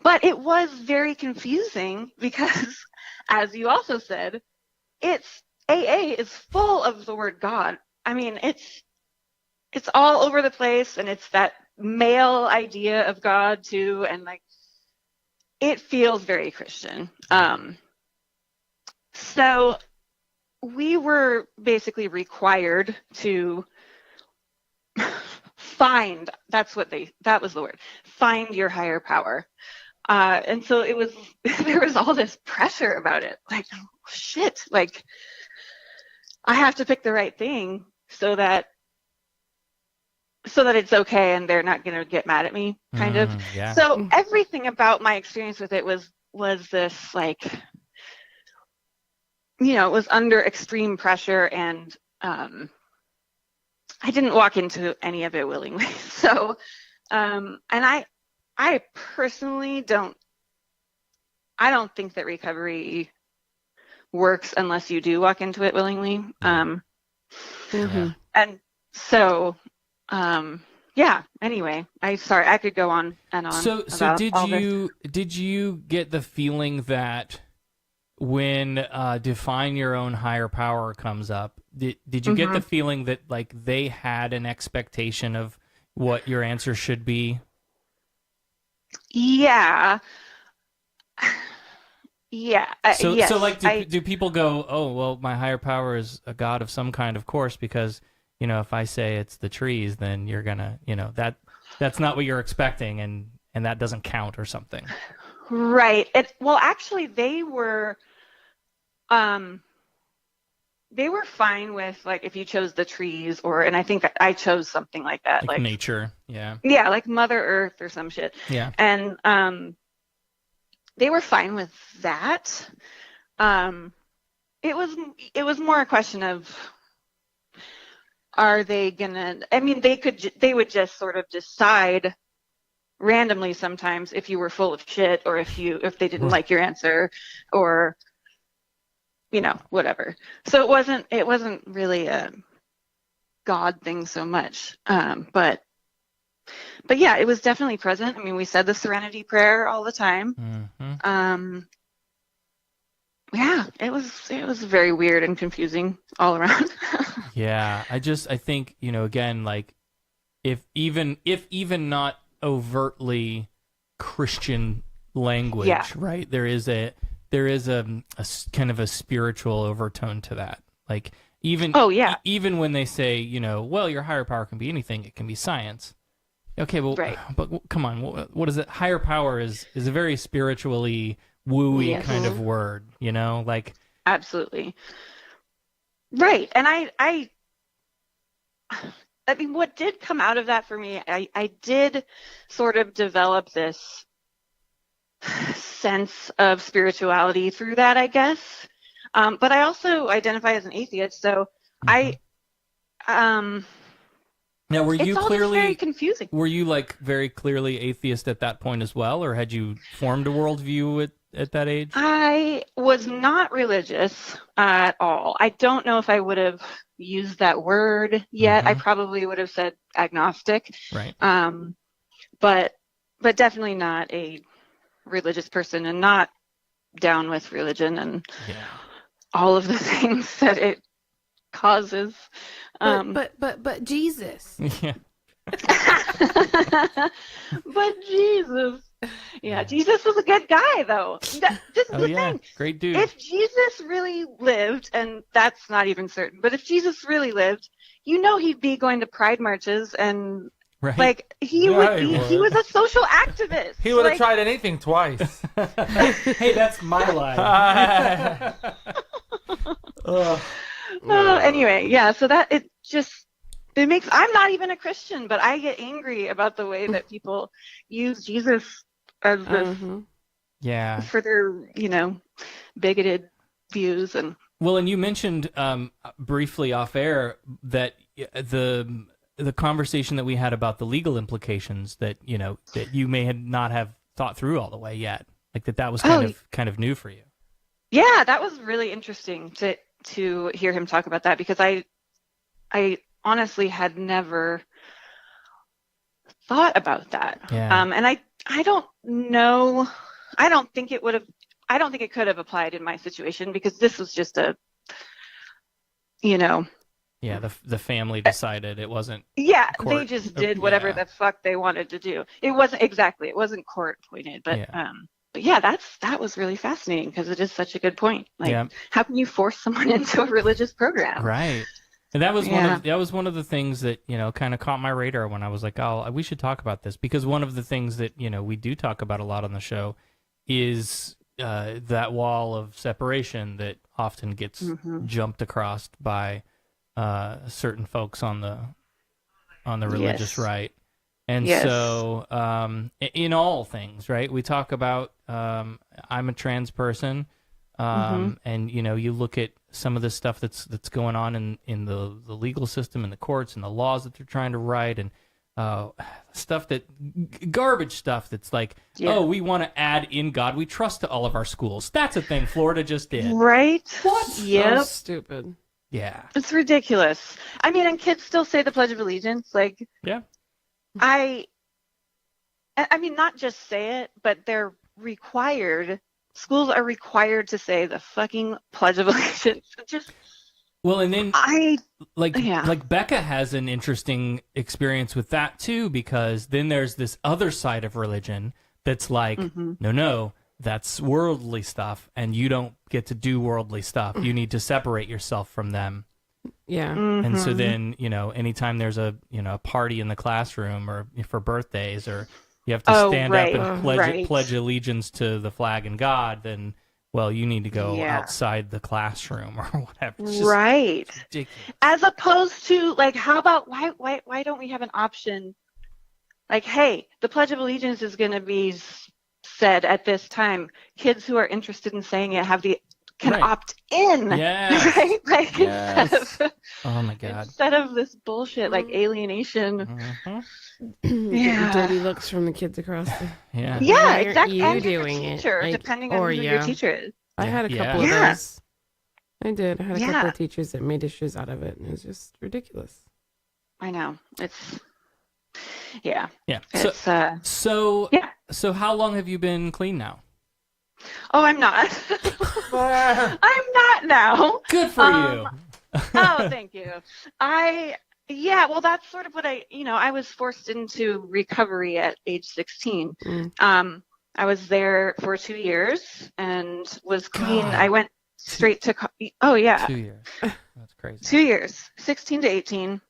But it was very confusing because, as you also said, AA is full of the word God. I mean, it's all over the place, and it's that male idea of God too, and like it feels very Christian. So we were basically required to find, that was the word, find your higher power. And so there was all this pressure about it, like, shit, like I have to pick the right thing so that it's okay and they're not going to get mad at me, kind of. Yeah. So everything about my experience with it was this, like, it was under extreme pressure, and I didn't walk into any of it willingly. So, and I personally don't think that recovery works unless you do walk into it willingly. And so, anyway, I could go on and on. So did you get the feeling that when define your own higher power comes up, did you get the feeling that like they had an expectation of what your answer should be? Yeah. Yeah. So yes, like, do people go, oh, well, my higher power is a god of some kind, of course, because, if I say it's the trees, then you're gonna, that's not what you're expecting, and that doesn't count or something. Right. Well, actually, they were fine with, like, if you chose the trees, and I think I chose something like that, like nature. Yeah. Yeah, like Mother Earth or some shit. Yeah. And they were fine with that. It was more a question of, are they gonna? I mean, they would just sort of decide randomly sometimes if you were full of shit, or if they didn't like your answer, or whatever. So it wasn't really a God thing so much. But yeah, it was definitely present. I mean, we said the Serenity Prayer all the time. Yeah, it was very weird and confusing all around. Yeah, I think, again, like, if even not overtly Christian language, right? There is a kind of a spiritual overtone to that. Like even even when they say, you know, well, your higher power can be anything, it can be science. Okay, well, but come on, what is it? Higher power is a very spiritually wooey kind of word, you know, like absolutely right. And I mean, what did come out of that for me, I did sort of develop this sense of spirituality through that, I guess. But I also identify as an atheist, so now, were you clearly very confusing? Were you like very clearly atheist at that point as well, or had you formed a worldview at that age? I was not religious at all. I don't know if I would have used that word yet. I probably would have said agnostic. Right. But definitely not a religious person, and not down with religion and all of the things that it causes. But Jesus. Yeah. But Jesus. Yeah, Jesus was a good guy, though. This is the thing. Great dude. If Jesus really lived, and that's not even certain, but if Jesus really lived, you know he'd be going to pride marches and like he was a social activist. He would have tried anything twice. Hey, that's my line. Anyway, yeah, so that it makes, I'm not even a Christian, but I get angry about the way that people use Jesus as this for their, you know, bigoted views. And well, and you mentioned briefly off air that the conversation that we had about the legal implications that, you know, that you may not have thought through all the way yet, like that was kind of new for you. Yeah, that was really interesting to hear him talk about that, because I honestly had never thought about that. Yeah. And I don't know. I don't think it could have applied in my situation, because this was just a, you know. Yeah, the family decided it wasn't. Yeah, court. they just did whatever the fuck they wanted to do. It wasn't court appointed, but but yeah, that was really fascinating, because it is such a good point. Like, how can you force someone into a religious program? Right. And that was one of the things that, you know, kind of caught my radar when I was like, oh, we should talk about this, because one of the things that, you know, we do talk about a lot on the show is that wall of separation that often gets jumped across by certain folks on the religious right. And so in all things, right, we talk about I'm a trans person, and, you know, you look at some of the stuff that's going on in the legal system and the courts and the laws that they're trying to write, and stuff garbage stuff that's like, oh, we want to add in God we trust to all of our schools. That's a thing Florida just did. Right? What? Yep. So stupid. Yeah. It's ridiculous. I mean, and kids still say the Pledge of Allegiance. Like, yeah. I mean, not just say it, but they're required. Schools are required to say the fucking Pledge of Allegiance. Well, and then like Becca has an interesting experience with that too, because then there's this other side of religion that's like, no, that's worldly stuff, and you don't get to do worldly stuff. You need to separate yourself from them. Yeah. And so then, you know, anytime there's a party in the classroom or for birthdays, or you have to stand up and pledge allegiance to the flag and God, then, well, you need to go outside the classroom or whatever. It's just ridiculous. As opposed to, like, how about why don't we have an option? Like, hey, the Pledge of Allegiance is going to be said at this time. Kids who are interested in saying it can opt in. Yes. Right? Like, oh my God. Instead of this bullshit like alienation. Getting dirty looks from the kids across the Yeah, exactly. You and doing your teacher, it? depending on who your teacher is. I had a couple of those. I did. I had a couple of teachers that made issues out of it, and it was just ridiculous. I know. It's yeah. It's, so how long have you been clean now? Oh, I'm not. I'm not now. Good for you. Oh, thank you. Well, that's sort of what I was forced into recovery at age 16. I was there for 2 years and was clean. I went straight to, oh yeah. 2 years. That's crazy. 2 years, 16 to 18.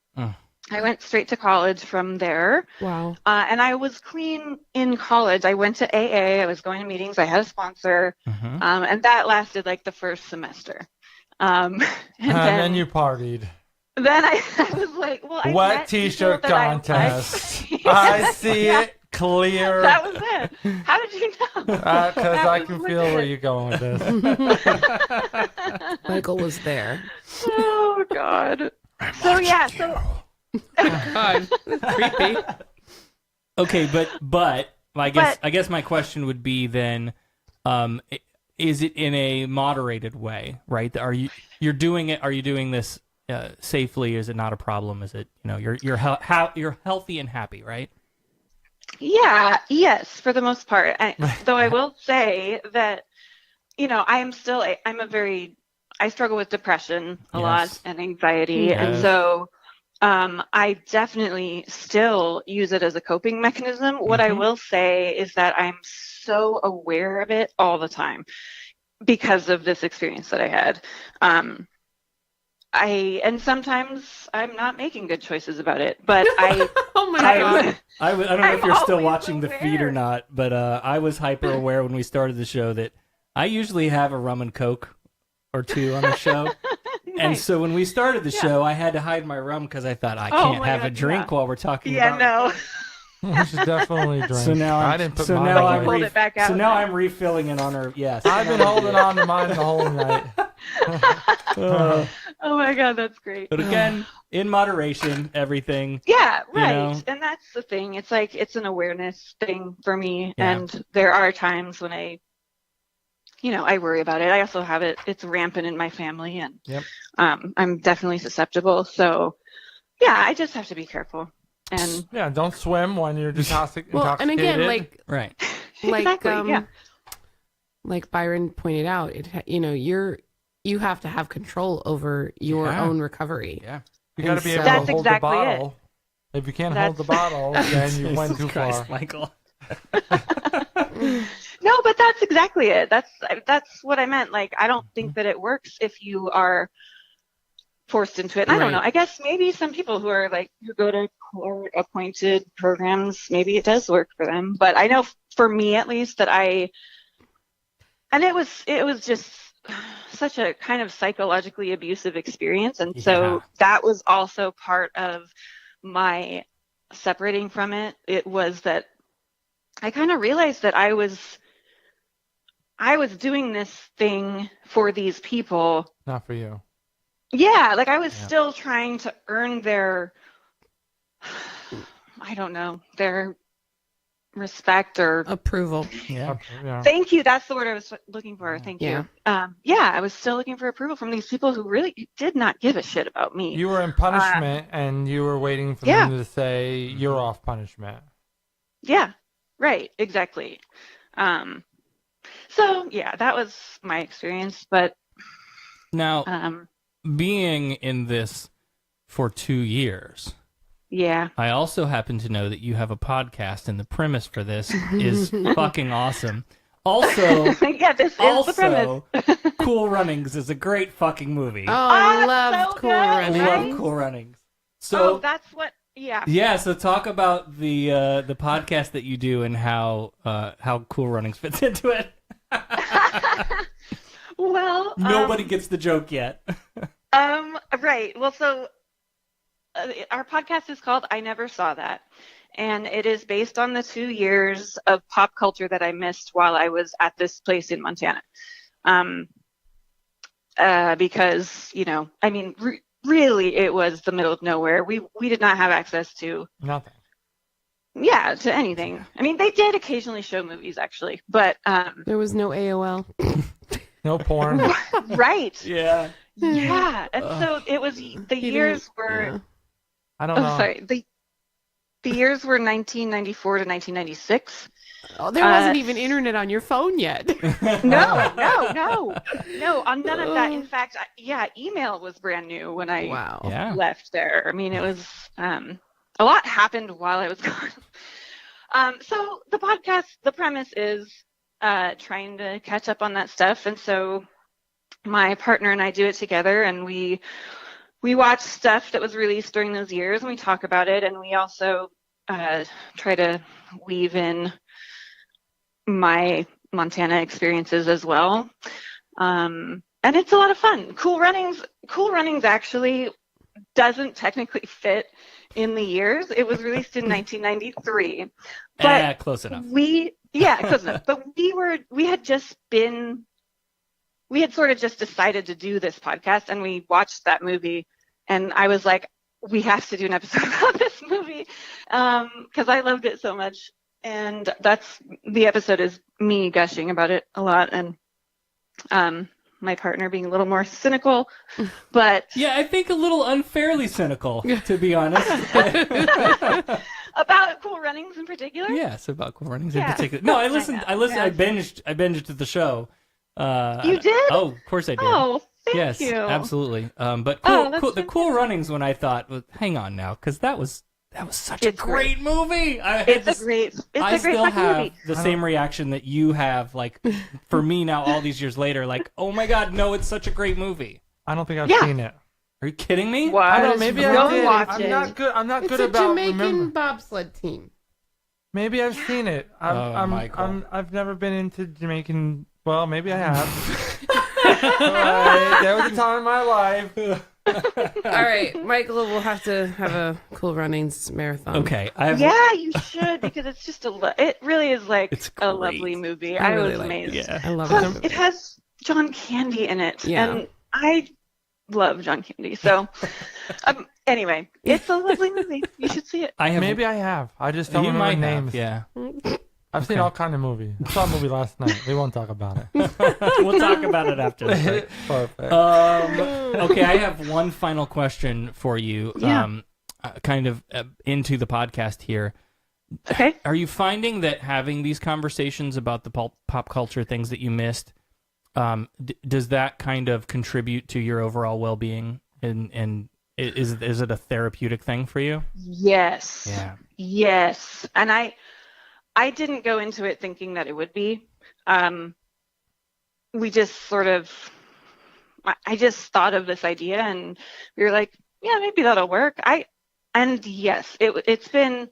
I went straight to college from there. Wow. And I was clean in college. I went to AA. I was going to meetings. I had a sponsor. And that lasted like the first semester. And then you partied. Then I was like, well, I wet met t-shirt people that contest. I see it clear. That was it. How did you know? Because I can feel where you're going with this. Michael was there. Oh God. So yeah. So. God, creepy. Okay, but I guess my question would be then, is it in a moderated way, right? Are you doing it? Are you doing this safely? Is it not a problem? Is it you're healthy and happy, right? Yeah. Yes, for the most part. Though I will say that I struggle with depression a lot and anxiety, and so. I definitely still use it as a coping mechanism. What I will say is that I'm so aware of it all the time because of this experience that I had. And sometimes I'm not making good choices about it, but oh my God. I don't know if you're still watching the feed or not, but I was hyper aware when we started the show that I usually have a rum and Coke or two on the show. And so when we started the show, I had to hide my rum because I thought I can't have a drink while we're talking about no. We should definitely drink. So now I didn't put mine away. I'm refilling it on her. Yes. I've been holding on to mine the whole night. Oh my God, that's great. But again, in moderation, everything. Yeah, right. And that's the thing. It's like it's an awareness thing for me. Yeah. And there are times when I worry about it. I also have it. It's rampant in my family, and I'm definitely susceptible. So, yeah, I just have to be careful. And don't swim when you're intoxicated. Well, and again, right, exactly, like Byron pointed out, you have to have control over your own recovery. Yeah, you got to be able to hold the bottle. If you can't hold the bottle, then you went too far, Michael. No, but that's exactly it. That's what I meant. Like, I don't think that it works if you are forced into it. And I don't know. I guess maybe some people who go to court-appointed programs, maybe it does work for them. But I know for me, at least, that it was just such a kind of psychologically abusive experience, and so that was also part of my separating from it. It was that I kind of realized that I was doing this thing for these people. Not for you. Yeah, like I was still trying to earn their, I don't know, their respect or approval. Yeah. Thank you. That's the word I was looking for. Thank you. I was still looking for approval from these people who really did not give a shit about me. You were in punishment and you were waiting for them to say you're off punishment. Yeah. Right, exactly. So that was my experience. But now, being in this for 2 years, I also happen to know that you have a podcast, and the premise for this is fucking awesome. Also, this is the premise. Cool Runnings is a great fucking movie. Oh, I love Cool Runnings. Love Cool Runnings. So that's what. So talk about the podcast that you do and how Cool Runnings fits into it. Well, nobody gets the joke yet. Right. Well, so our podcast is called I Never Saw That, and it is based on the 2 years of pop culture that I missed while I was at this place in Montana. Because really, it was the middle of nowhere. We did not have access to nothing. Yeah, to anything. I mean, they did occasionally show movies, actually, but there was no AOL, no porn. Right. Yeah. Yeah, and so it was. The years were. I don't know. Sorry. The years were 1994 to 1996. Oh, there wasn't even internet on your phone yet. No. On none of that. In fact, email was brand new when I left there. I mean, it was a lot happened while I was gone. So the podcast, the premise is trying to catch up on that stuff, and so my partner and I do it together, and we watch stuff that was released during those years, and we talk about it, and we also try to weave in my Montana experiences as well. And it's a lot of fun. Cool Runnings actually doesn't technically fit in the years. It was released in 1993. But close enough. Close enough. But we had sort of just decided to do this podcast, and we watched that movie, and I was like, we have to do an episode about this movie because I loved it so much. And the episode is me gushing about it a lot, and my partner being a little more cynical, but yeah, I think a little unfairly cynical, to be honest. About Cool Runnings in particular. Yes, about Cool Runnings in particular. No, I listened. I binged to the show. You did? Oh, of course I did. Oh, thank yes, you. Absolutely. But the Cool Runnings one, I thought, hang on now, because that was such a great movie. It's a great still have movie. the same reaction that you have, like, for me now, all these years later, like, oh my God, no, it's such a great movie. I don't think I've seen it. Are you kidding me? What? I don't know, maybe I did. Watch it. I'm not good It's about a Jamaican remembering. bobsled team. Maybe I've seen it. I've never been into Jamaican. Well, maybe I have. There was a time in my life. All right, Michael, we'll have to have a Cool Runnings marathon. Okay. Yeah, you should, because it's just it really is like a lovely movie. I really was like amazed. it. Yeah, I love Plus, it. it has John Candy in it, Yeah. and I love John Candy. So, anyway, it's a lovely movie. You should see it. Maybe I have. I just don't You remember might names. have, yeah. I've seen all kind of movies. I saw a movie last night. We won't talk about it. We'll talk about it after the break. Perfect. Okay, I have one final question for you. Yeah. Kind of into the podcast here. Okay. Are you finding that having these conversations about the pop culture things that you missed, does that kind of contribute to your overall well-being? And is it a therapeutic thing for you? Yes. Yeah. Yes. And I didn't go into it thinking that it would be. We just I just thought of this idea, and we were like, yeah, maybe that'll work. And yes, it's been,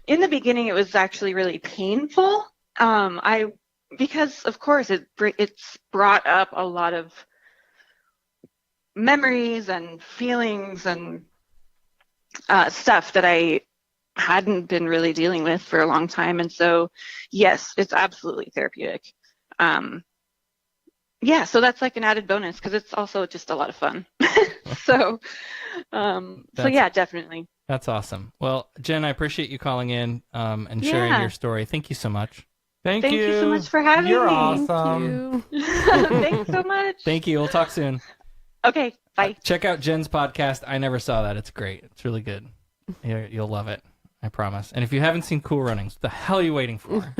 in the beginning, it was actually really painful. Because of course it's brought up a lot of memories and feelings and stuff that I hadn't been really dealing with for a long time. And so, yes, it's absolutely therapeutic. So that's like an added bonus because it's also just a lot of fun. So yeah, definitely. That's awesome. Well, Jen, I appreciate you calling in and sharing your story. Thank you so much. Thank you so much for having You're me. awesome. Thanks so much. Thank you. We'll talk soon. Okay, bye. Check out Jen's podcast. I never saw that. It's great. It's really good. You'll love it. I promise. And if you haven't seen Cool Runnings, what the hell are you waiting for?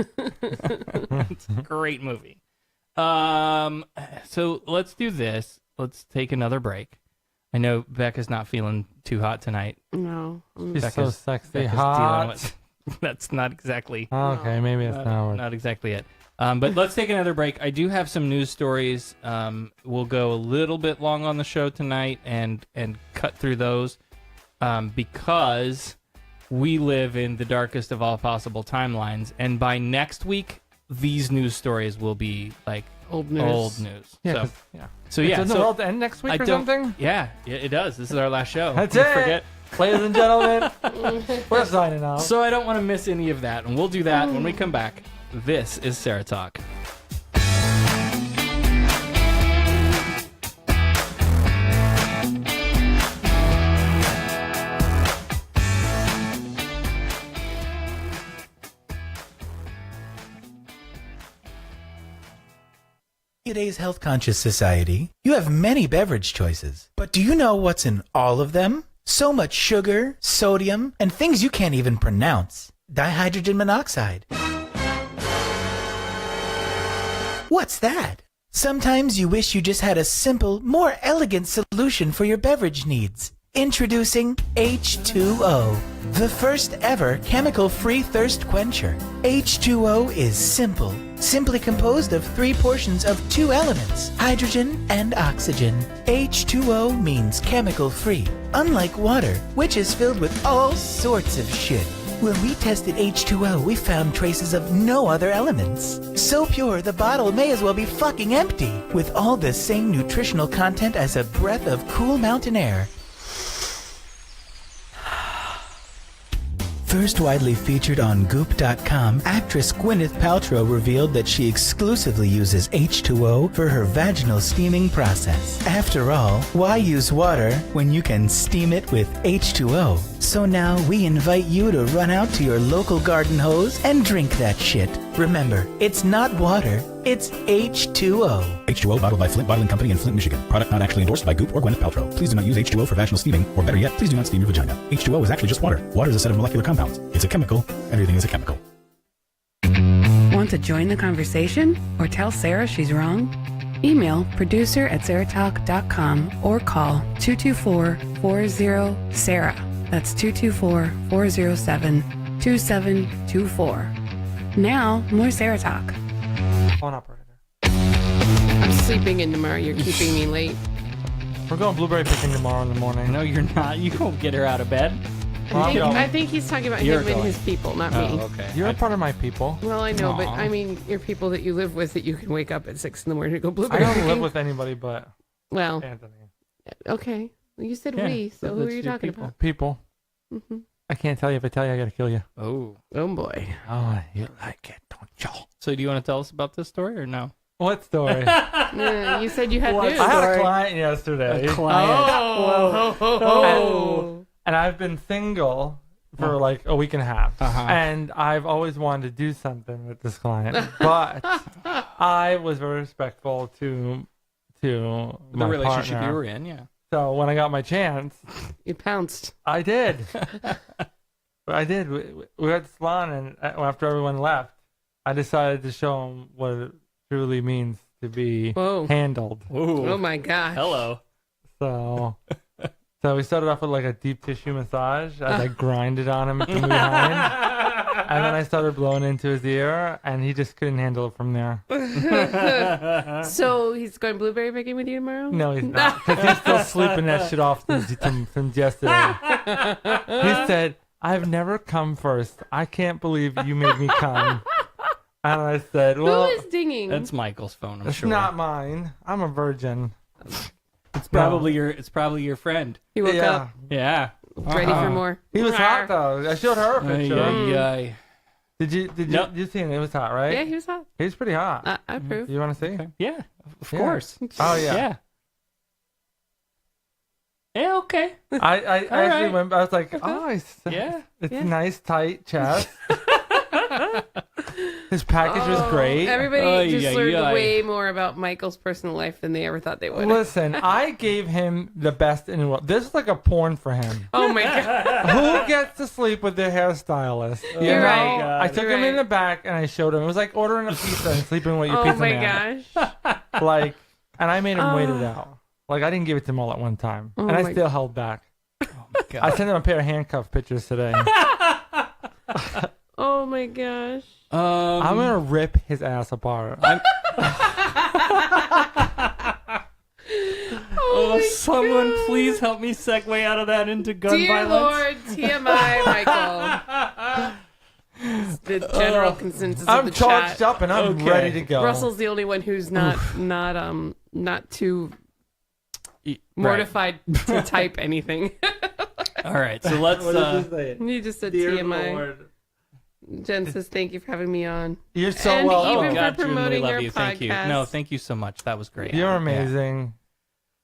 It's a great movie. So let's do this. Let's take another break. I know Becca's not feeling too hot tonight. No. She's so sexy hot. That's not exactly. Okay, maybe it's not exactly it. But let's take another break. I do have some news stories. We'll go a little bit long on the show tonight and cut through those because we live in the darkest of all possible timelines. And by next week, these news stories will be like old news. Yeah. Doesn't the world end next week or something? Yeah, it does. This is our last show. That's it. Forget. Ladies and gentlemen, we're signing off. So I don't want to miss any of that, and we'll do that when we come back. This is Sarah Talk. Today's health-conscious society, you have many beverage choices. But do you know what's in all of them? So much sugar, sodium, and things you can't even pronounce. Dihydrogen monoxide. What's that? Sometimes you wish you just had a simple, more elegant solution for your beverage needs. Introducing H2O, the first ever chemical-free thirst quencher. H2O is simple, simply composed of 3 portions of 2 elements, hydrogen and oxygen. H2O means chemical-free, unlike water, which is filled with all sorts of shit. When we tested H2O, we found traces of no other elements. So pure, the bottle may as well be fucking empty, with all the same nutritional content as a breath of cool mountain air. First widely featured on Goop.com, actress Gwyneth Paltrow revealed that she exclusively uses H2O for her vaginal steaming process. After all, why use water when you can steam it with H2O? So now we invite you to run out to your local garden hose and drink that shit. Remember, it's not water, it's H2O. H2O bottled by Flint Bottling Company in Flint, Michigan. Product not actually endorsed by Goop or Gwyneth Paltrow. Please do not use H2O for vaginal steaming, or better yet, please do not steam your vagina. H2O is actually just water. Water is a set of molecular compounds. It's a chemical. Everything is a chemical. Want to join the conversation or tell Sarah she's wrong? Email producer@SarahTalk.com or call 224-40-SARAH. That's 224-407-2724. Now, more Sarah Talk. Phone operator. I'm sleeping in tomorrow. You're keeping me late. We're going blueberry picking tomorrow in the morning. No, you're not. You won't get her out of bed. I think he's talking about him and his people, not me. Okay. You're a part of my people. Well, I know, but I mean, your people that you live with that you can wake up at 6 in the morning to go I blueberry don't picking. live with anybody but Well, Anthony. okay. Well, you said Yeah, we, so who are that's you your talking people. about? People. Mm-hmm. I can't tell you. If I tell you, I gotta kill you. Oh. Oh, boy. Oh, you like it, don't you? So do you want to tell us about this story or no? What story? You said you had news. I had a client yesterday. Oh. And I've been single for like a week and a half. And I've always wanted to do something with this client. But I was very respectful to The my relationship partner. you were in, yeah. So when I got my chance, you pounced. I did. I did. We were at the salon, and after everyone left, I decided to show them what it truly means to be handled. Ooh. Oh my gosh. Hello. So we started off with like a deep tissue massage as I grinded on him from behind. And then I started blowing into his ear, and he just couldn't handle it from there. So he's going blueberry picking with you tomorrow? No, he's not. Because he's still sleeping that shit off since yesterday. He said, I've never come first. I can't believe you made me come. And I said, well... Who is dinging? That's Michael's phone, I'm it's sure. It's not mine. I'm a virgin. It's probably your friend. He woke up. Yeah. Ready for more. He was hot though. I showed her a picture. Did you see him? It was hot, right? Yeah, he was hot. He was pretty hot. I approve. You want to see? Okay. Yeah, of course. Oh yeah. Yeah. Yeah. Okay. I actually right. went. I was like, oh, it's nice tight chest. His package was great. Everybody just learned way more about Michael's personal life than they ever thought they would. Listen, I gave him the best in the world. This is like a porn for him. Oh my god! Who gets to sleep with their hairstylist? You're right. I took him in the back and I showed him. It was like ordering a pizza and sleeping with your pizza man. Oh my gosh! Like, and I made him wait it out. Like, I didn't give it to him all at one time, and I still held back. Oh my god! I sent him a pair of handcuff pictures today. Oh my gosh! I'm gonna rip his ass apart. Someone please help me segue out of that into gun Dear violence. Lord, TMI, Michael. It's the general consensus I'm of the charged chat. up and I'm ready to go. Russell's the only one who's not too mortified to type anything. All right, so let's. You just said Dear TMI. Lord. Jen says, "Thank you for having me on." You're so and welcome. even God, for June, we promoting love your you. podcast. Thank you. No, thank you so much. That was great. You're amazing.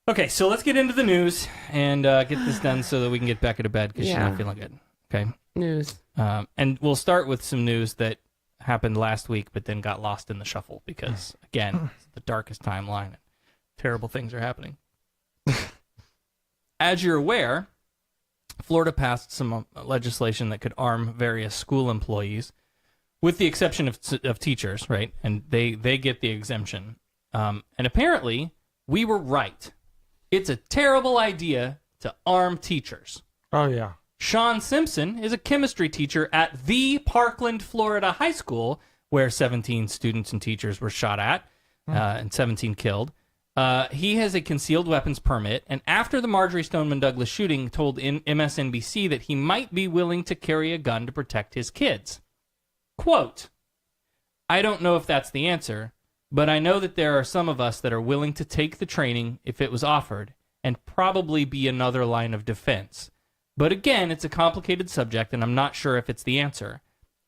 Yeah. Okay, so let's get into the news and get this done so that we can get Becca to bed because she's Yeah. not feeling good. Okay. News. And we'll start with some news that happened last week, but then got lost in the shuffle because, again, it's the darkest timeline and terrible things are happening. As you're aware, Florida passed some legislation that could arm various school employees, with the exception of teachers, right? And they get the exemption. And apparently, we were right. It's a terrible idea to arm teachers. Oh, yeah. Sean Simpson is a chemistry teacher at the Parkland, Florida high school, where 17 students and teachers were shot at and 17 killed. He has a concealed weapons permit, and after the Marjorie Stoneman Douglas shooting, told MSNBC that he might be willing to carry a gun to protect his kids. Quote, I don't know if that's the answer, but I know that there are some of us that are willing to take the training if it was offered, and probably be another line of defense. But again, it's a complicated subject, and I'm not sure if it's the answer.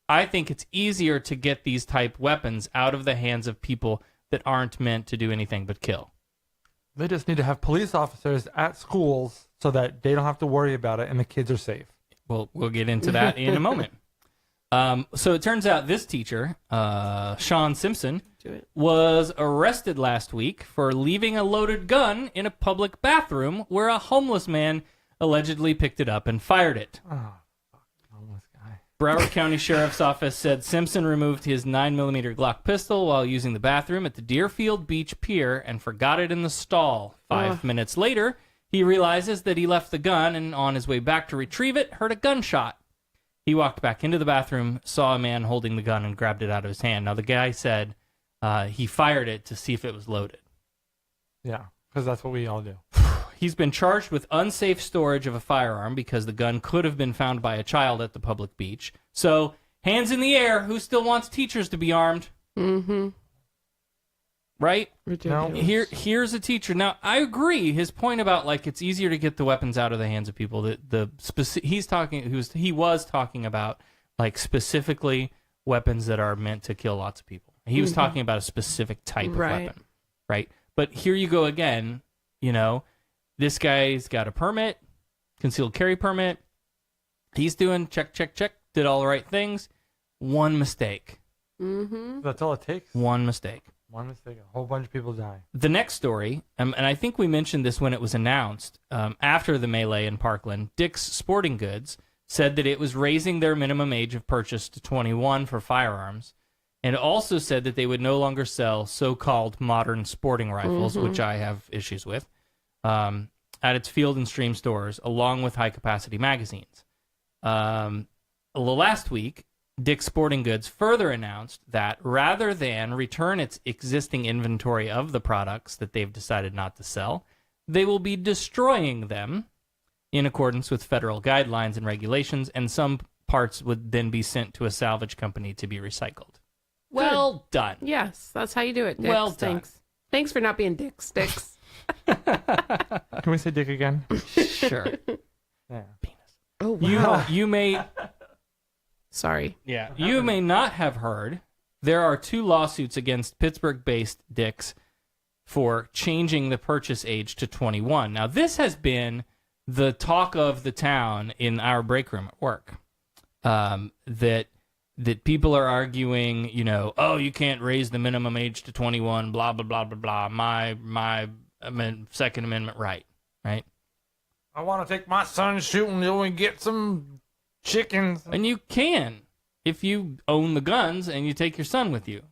I think it's easier to get these type weapons out of the hands of people that aren't meant to do anything but kill. They just need to have police officers at schools so that they don't have to worry about it and the kids are safe. We'll get into that in a moment. So it turns out this teacher, Sean Simpson, was arrested last week for leaving a loaded gun in a public bathroom where a homeless man allegedly picked it up and fired it. Oh, homeless guy. Broward County Sheriff's Office said Simpson removed his 9mm Glock pistol while using the bathroom at the Deerfield Beach Pier and forgot it in the stall. 5 minutes later, he realizes that he left the gun and on his way back to retrieve it, heard a gunshot. He walked back into the bathroom, saw a man holding the gun, and grabbed it out of his hand. Now, the guy said he fired it to see if it was loaded. Yeah, because that's what we all do. He's been charged with unsafe storage of a firearm because the gun could have been found by a child at the public beach. So, hands in the air, who still wants teachers to be armed? Mm-hmm. Right? Ridiculous. Here's a teacher. Now, I agree. His point about like it's easier to get the weapons out of the hands of people. He was talking about like specifically weapons that are meant to kill lots of people. He was talking about a specific type of weapon, right? But here you go again. You know, this guy's got a permit, concealed carry permit. He's doing check, did all the right things. One mistake. Mm-hmm. That's all it takes. One mistake. One mistake. A whole bunch of people die. The next story, and I think we mentioned this when it was announced, after the melee in Parkland, Dick's Sporting Goods said that it was raising their minimum age of purchase to 21 for firearms, and also said that they would no longer sell so-called modern sporting rifles, which I have issues with, at its Field and Stream stores, along with high-capacity magazines. Last week, Dick's Sporting Goods further announced that rather than return its existing inventory of the products that they've decided not to sell, they will be destroying them in accordance with federal guidelines and regulations, and some parts would then be sent to a salvage company to be recycled. Well done. Yes, that's how you do it, Dix. Well done. Thanks. Thanks for not being Dix. Dix. Can we say dick again? Sure. Yeah. Oh, wow. You may... Sorry. Yeah. You may not have heard, there are 2 lawsuits against Pittsburgh-based Dick's for changing the purchase age to 21. Now, this has been the talk of the town in our break room at work. That people are arguing, you know, oh, you can't raise the minimum age to 21, blah, blah, blah, blah, blah. My Second Amendment right? I want to take my son shooting and get some chickens. And you can, if you own the guns and you take your son with you.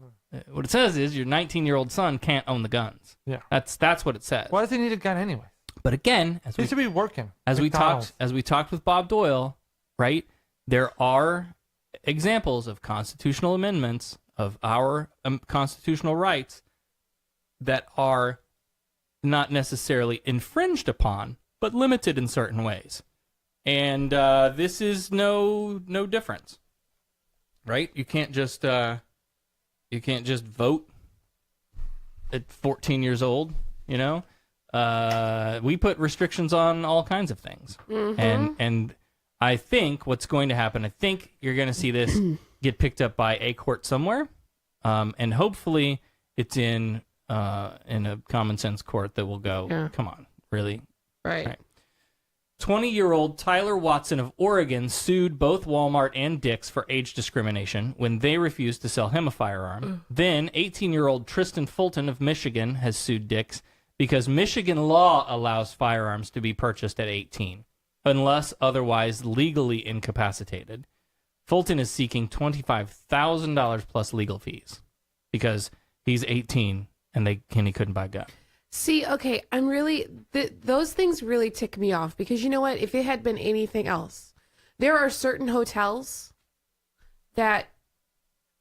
What it says is your 19-year-old son can't own the guns. Yeah. That's what it says. Why does he need a gun anyway? But again, he should be working. As we talked with Bob Doyle, right? There are examples of constitutional amendments of our constitutional rights that are not necessarily infringed upon, but limited in certain ways. And this is no difference, right? You can't just vote at 14 years old. You know, we put restrictions on all kinds of things, and I think what's going to happen. I think you're going to see this get picked up by a court somewhere, and hopefully it's in a common sense court that will go. Come on, really, right. 20-year-old Tyler Watson of Oregon sued both Walmart and Dick's for age discrimination when they refused to sell him a firearm. Then 18-year-old Tristan Fulton of Michigan has sued Dick's because Michigan law allows firearms to be purchased at 18, unless otherwise legally incapacitated. Fulton is seeking $25,000 plus legal fees because he's 18 and he couldn't buy a gun. See, okay, I'm really those things really tick me off because you know what? If it had been anything else, there are certain hotels that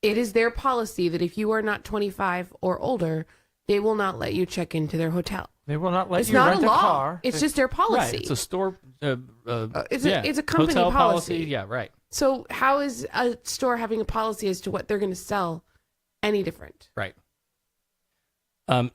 it is their policy that if you are not 25 or older, they will not let you check into their hotel. They will not let it's you not rent a law. a car. It's just their policy. Right. It's a store. It's a company hotel policy. Yeah, right. So how is a store having a policy as to what they're going to sell any different? Right.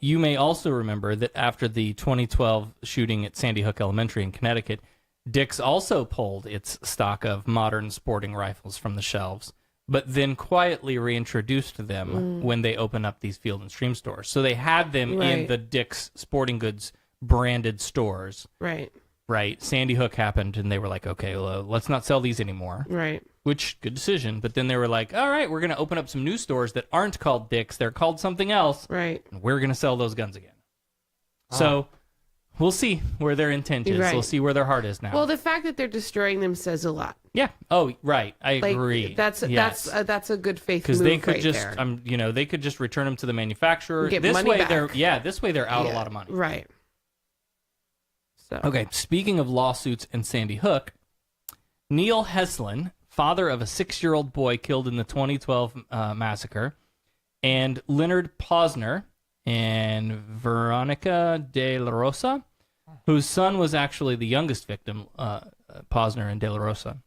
You may also remember that after the 2012 shooting at Sandy Hook Elementary in Connecticut, Dick's also pulled its stock of modern sporting rifles from the shelves, but then quietly reintroduced them when they opened up these Field & Stream stores. So they had them in the Dick's Sporting Goods branded stores. Right. Right. Sandy Hook happened, and they were like, okay, well, let's not sell these anymore. Right. Which, good decision. But then they were like, all right, we're going to open up some new stores that aren't called Dick's. They're called something else. Right. And we're going to sell those guns again. So we'll see where their intent is. Right. We'll see where their heart is now. Well, the fact that they're destroying them says a lot. Yeah. Oh, right. I Like, agree. That's a good faith move because they could right just, there. they could just return them to the manufacturer. Get this money way, back. this way they're out a lot of money. Right. So. Okay. Speaking of lawsuits and Sandy Hook, Neil Heslin, father of a 6-year-old boy killed in the 2012 massacre, and Leonard Posner and Veronica de la Rosa, whose son was actually the youngest victim, Posner and de la Rosa,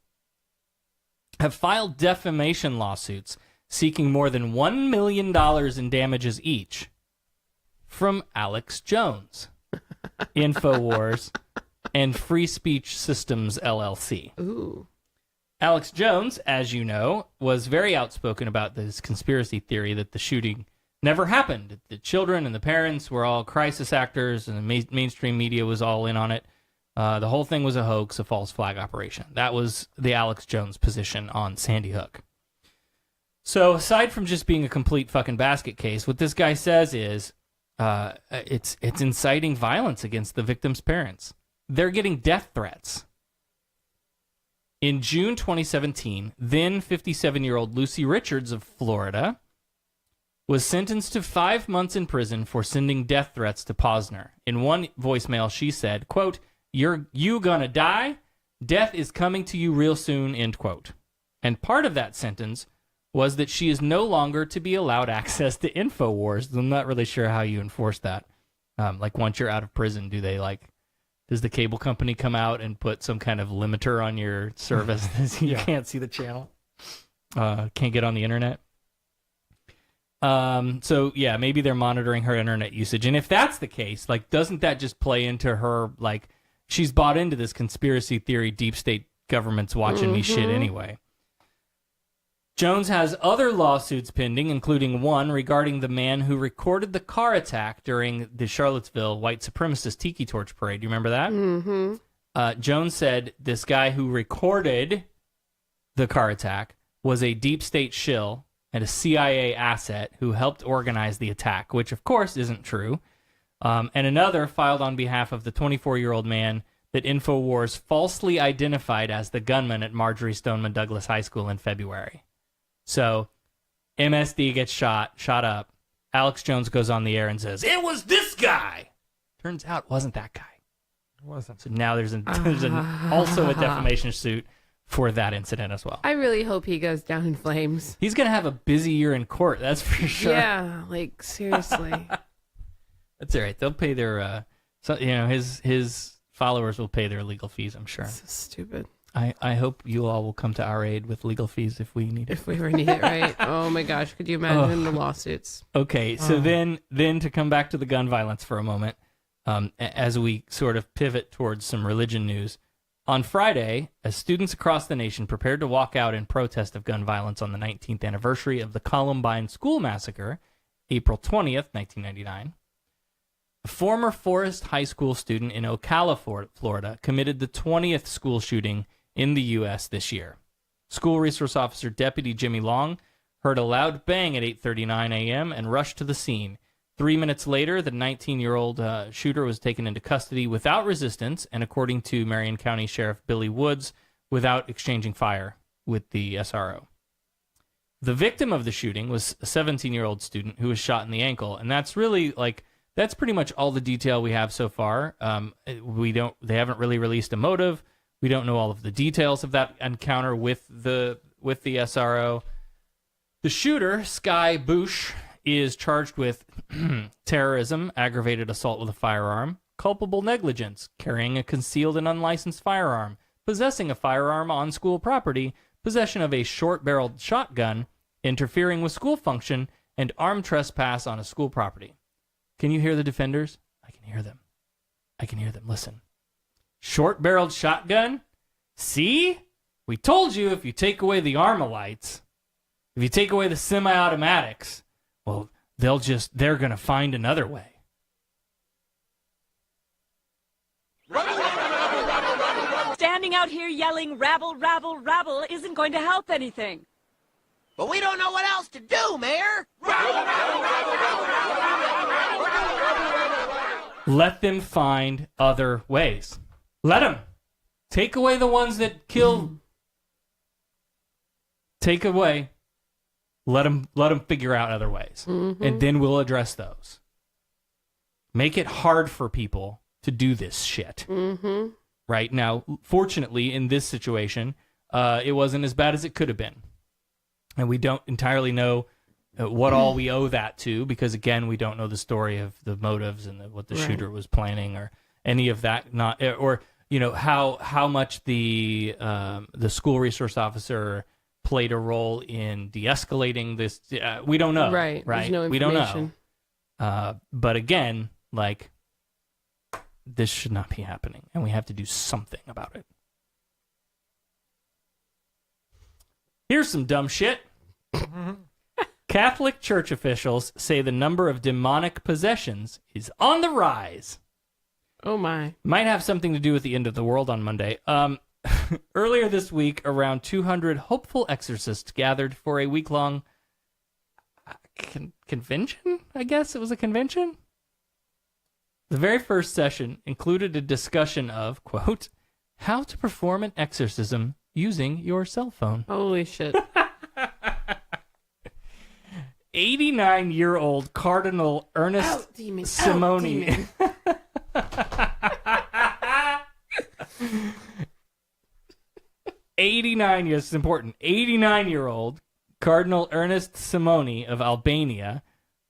have filed defamation lawsuits seeking more than $1 million in damages each from Alex Jones, InfoWars, and Free Speech Systems, LLC. Ooh. Alex Jones, as you know, was very outspoken about this conspiracy theory that the shooting never happened. The children and the parents were all crisis actors, and the mainstream media was all in on it. The whole thing was a hoax, a false flag operation. That was the Alex Jones position on Sandy Hook. So aside from just being a complete fucking basket case, what this guy says is it's inciting violence against the victim's parents. They're getting death threats. In June 2017, then 57-year-old Lucy Richards of Florida was sentenced to 5 months in prison for sending death threats to Posner. In one voicemail, she said, quote, you gonna die? Death is coming to you real soon, end quote. And part of that sentence was that she is no longer to be allowed access to InfoWars. I'm not really sure how you enforce that. Like once you're out of prison, does the cable company come out and put some kind of limiter on your service so you can't see the channel? Can't get on the internet? So yeah, maybe they're monitoring her internet usage. And if that's the case, like, doesn't that just play into her, like, she's bought into this conspiracy theory, deep state government's watching me shit anyway. Jones has other lawsuits pending, including one regarding the man who recorded the car attack during the Charlottesville white supremacist Tiki Torch Parade. Do you remember that? Mm-hmm. Jones said this guy who recorded the car attack was a deep state shill and a CIA asset who helped organize the attack, which of course isn't true. And another filed on behalf of the 24-year-old man that InfoWars falsely identified as the gunman at Marjorie Stoneman Douglas High School in February. So MSD gets shot up. Alex Jones goes on the air and says, it was this guy. Turns out it wasn't that guy. It wasn't. So now there's also a defamation suit for that incident as well. I really hope he goes down in flames. He's going to have a busy year in court, that's for sure. Yeah, like, seriously. That's all right. They'll pay their, his followers will pay their legal fees, I'm sure. So stupid. I hope you all will come to our aid with legal fees if we need it. If we ever need it, right? Oh my gosh, could you imagine the lawsuits? Okay, so then to come back to the gun violence for a moment, as we sort of pivot towards some religion news. On Friday, as students across the nation prepared to walk out in protest of gun violence on the 19th anniversary of the Columbine School Massacre, April 20th, 1999, a former Forest High School student in Ocala, Florida, committed the 20th school shooting in the U.S. this year. School Resource Officer Deputy Jimmy Long heard a loud bang at 8:39 a.m. and rushed to the scene. 3 minutes later, the 19-year-old shooter was taken into custody without resistance and, according to Marion County Sheriff Billy Woods, without exchanging fire with the SRO. The victim of the shooting was a 17-year-old student who was shot in the ankle, and that's really, like, that's pretty much all the detail we have so far. They haven't really released a motive. We don't know all of the details of that encounter with the SRO. The shooter, Sky Bush, is charged with terrorism, aggravated assault with a firearm, culpable negligence, carrying a concealed and unlicensed firearm, possessing a firearm on school property, possession of a short-barreled shotgun, interfering with school function, and armed trespass on a school property. Can you hear the defenders? I can hear them. Listen. Short-barreled shotgun? See? We told you if you take away the Armalites, if you take away the semi-automatics, well, they're going to find another way. Standing out here yelling rabble, rabble, rabble isn't going to help anything. But we don't know what else to do, Mayor. Let them find other ways. Let them. Take away the ones that kill. Take away. Let them figure out other ways. Mm-hmm. And then we'll address those. Make it hard for people to do this shit. Mm-hmm. Right? Now, fortunately, in this situation, it wasn't as bad as it could have been. And we don't entirely know what all we owe that to, because, again, we don't know the story of the motives and what the shooter was planning or any of that. Or how much the school resource officer played a role in de-escalating this. We don't know. Right. There's no we don't information. know. But again, like, this should not be happening, and we have to do something about it. Here's some dumb shit. Catholic Church officials say the number of demonic possessions is on the rise. Oh, my. Might have something to do with the end of the world on Monday. Earlier this week, around 200 hopeful exorcists gathered for a week-long convention, I guess it was a convention? The very first session included a discussion of, quote, how to perform an exorcism using your cell phone. Holy shit. 89-year-old Cardinal Ernest Simoni. 89 years, it's important. 89-year-old Cardinal Ernest Simoni of Albania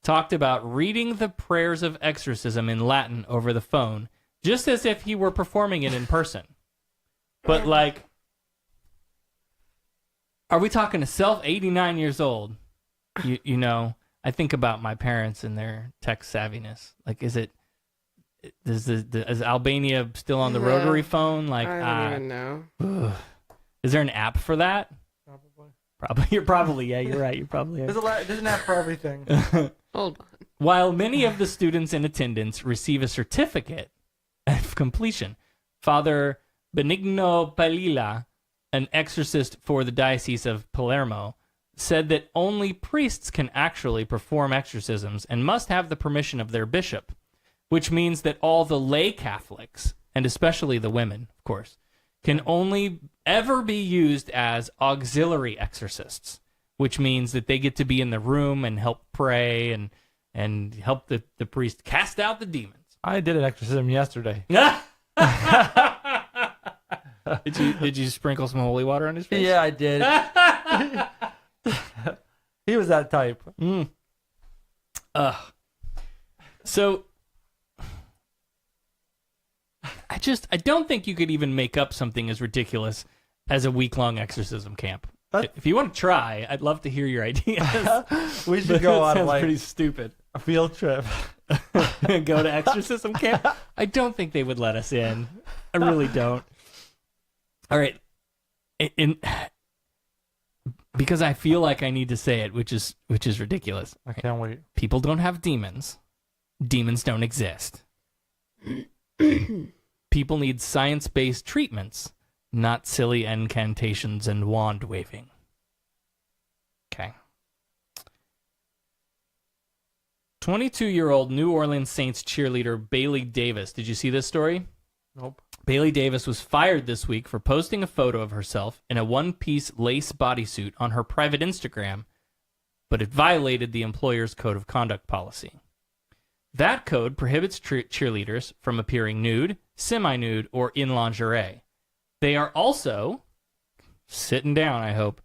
talked about reading the prayers of exorcism in Latin over the phone, just as if he were performing it in person. But, like, are we talking to 89 years old? You know, I think about my parents and their tech savviness. Like, is Albania still on the rotary phone? Like, I don't even know. Is there an app for that? Probably. You're right. You probably are. There's an app for everything. Hold on. While many of the students in attendance receive a certificate of completion, Father Benigno Palila, an exorcist for the Diocese of Palermo, said that only priests can actually perform exorcisms and must have the permission of their bishop, which means that all the lay Catholics, and especially the women, of course, can only ever be used as auxiliary exorcists, which means that they get to be in the room and help pray and help the priest cast out the demons. I did an exorcism yesterday. Did you sprinkle some holy water on his face? Yeah, I did. He was that type. So I don't think you could even make up something as ridiculous as a week-long exorcism camp. If you want to try, I'd love to hear your ideas. We should go on sounds like pretty stupid. A field trip. Go to exorcism camp? I don't think they would let us in. I really don't. All right. Because I feel like I need to say it, which is ridiculous. I can't wait. People don't have demons. Demons don't exist. People need science-based treatments, not silly incantations and wand waving. Okay. 22-year-old New Orleans Saints cheerleader Bailey Davis. Did you see this story? Nope. Bailey Davis was fired this week for posting a photo of herself in a one-piece lace bodysuit on her private Instagram, but it violated the employer's code of conduct policy. That code prohibits cheerleaders from appearing nude, semi-nude, or in lingerie. They are also, sitting down, I hope,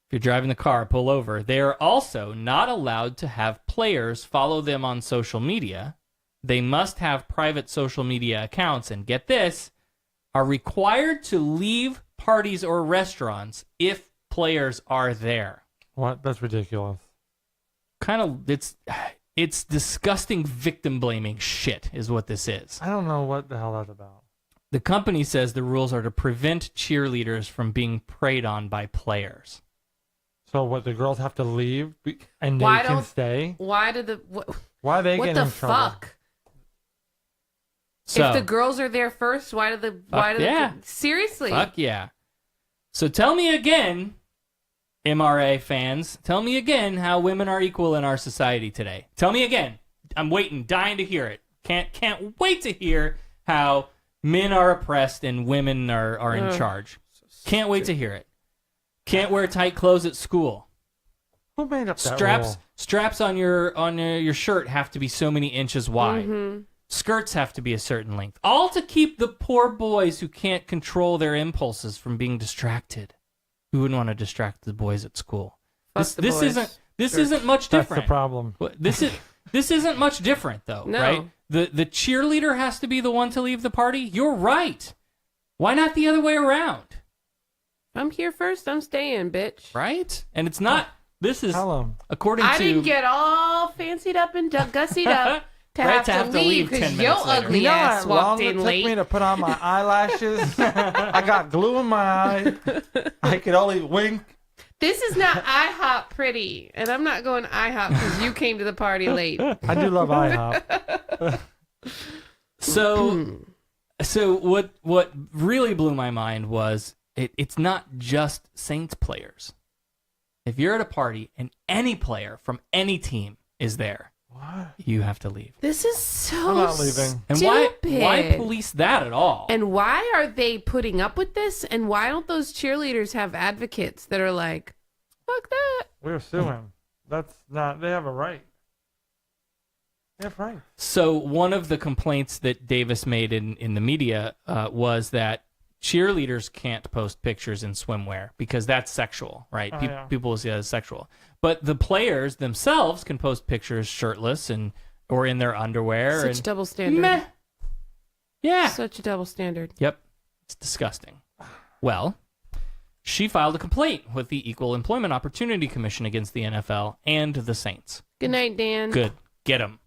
if you're driving the car, pull over. They are also not allowed to have players follow them on social media. They must have private social media accounts, and get this, are required to leave parties or restaurants if players are there. What? That's ridiculous. Kind of, it's disgusting victim blaming shit is what this is. I don't know what the hell that's about. The company says the rules are to prevent cheerleaders from being preyed on by players. So what, the girls have to leave and they Why can don't- stay? Why did the Why are they what getting the in trouble? fuck? So, If the girls are there first, why do the yeah. seriously? Fuck yeah. So tell me again, MRA fans, tell me again how women are equal in our society today. Tell me again. I'm waiting, dying to hear it. Can't wait to hear how men are oppressed and women are in charge. Can't wait to hear it. Can't wear tight clothes at school. Who made up that rule? Straps on your shirt have to be so many inches wide. Mm-hmm. Skirts have to be a certain length. All to keep the poor boys who can't control their impulses from being distracted. Who wouldn't want to distract the boys at school? This isn't much different. That's the problem. This isn't much different though, No. right? The cheerleader has to be the one to leave the party. You're right. Why not the other way around? I'm here first. I'm staying, bitch. Right? And it's not. This is according I to. didn't get all fancied up and gussied up to, Right, have to leave 10 because minutes your later. ugly You know ass how walked long in it took late. me to put on my eyelashes? I got glue in my eye. I could only wink. This is not IHOP pretty, and I'm not going IHOP because you came to the party late. I do love IHOP. So what really blew my mind was it's not just Saints players. If you're at a party and any player from any team is there, you have to leave. This is so I'm not leaving. And stupid. why police that at all? And why are they putting up with this? And why don't those cheerleaders have advocates that are like, fuck that? We're suing. That's not. They have a right. They have right. So one of the complaints that Davis made in the media was that cheerleaders can't post pictures in swimwear because that's sexual, right? Oh, yeah. People will see that as sexual. But the players themselves can post pictures shirtless or in their underwear. Such and double standard. Meh. Yeah. Such a double standard. Yep. It's disgusting. Well, she filed a complaint with the Equal Employment Opportunity Commission against the NFL and the Saints. Good night, Dan. Good. Get him.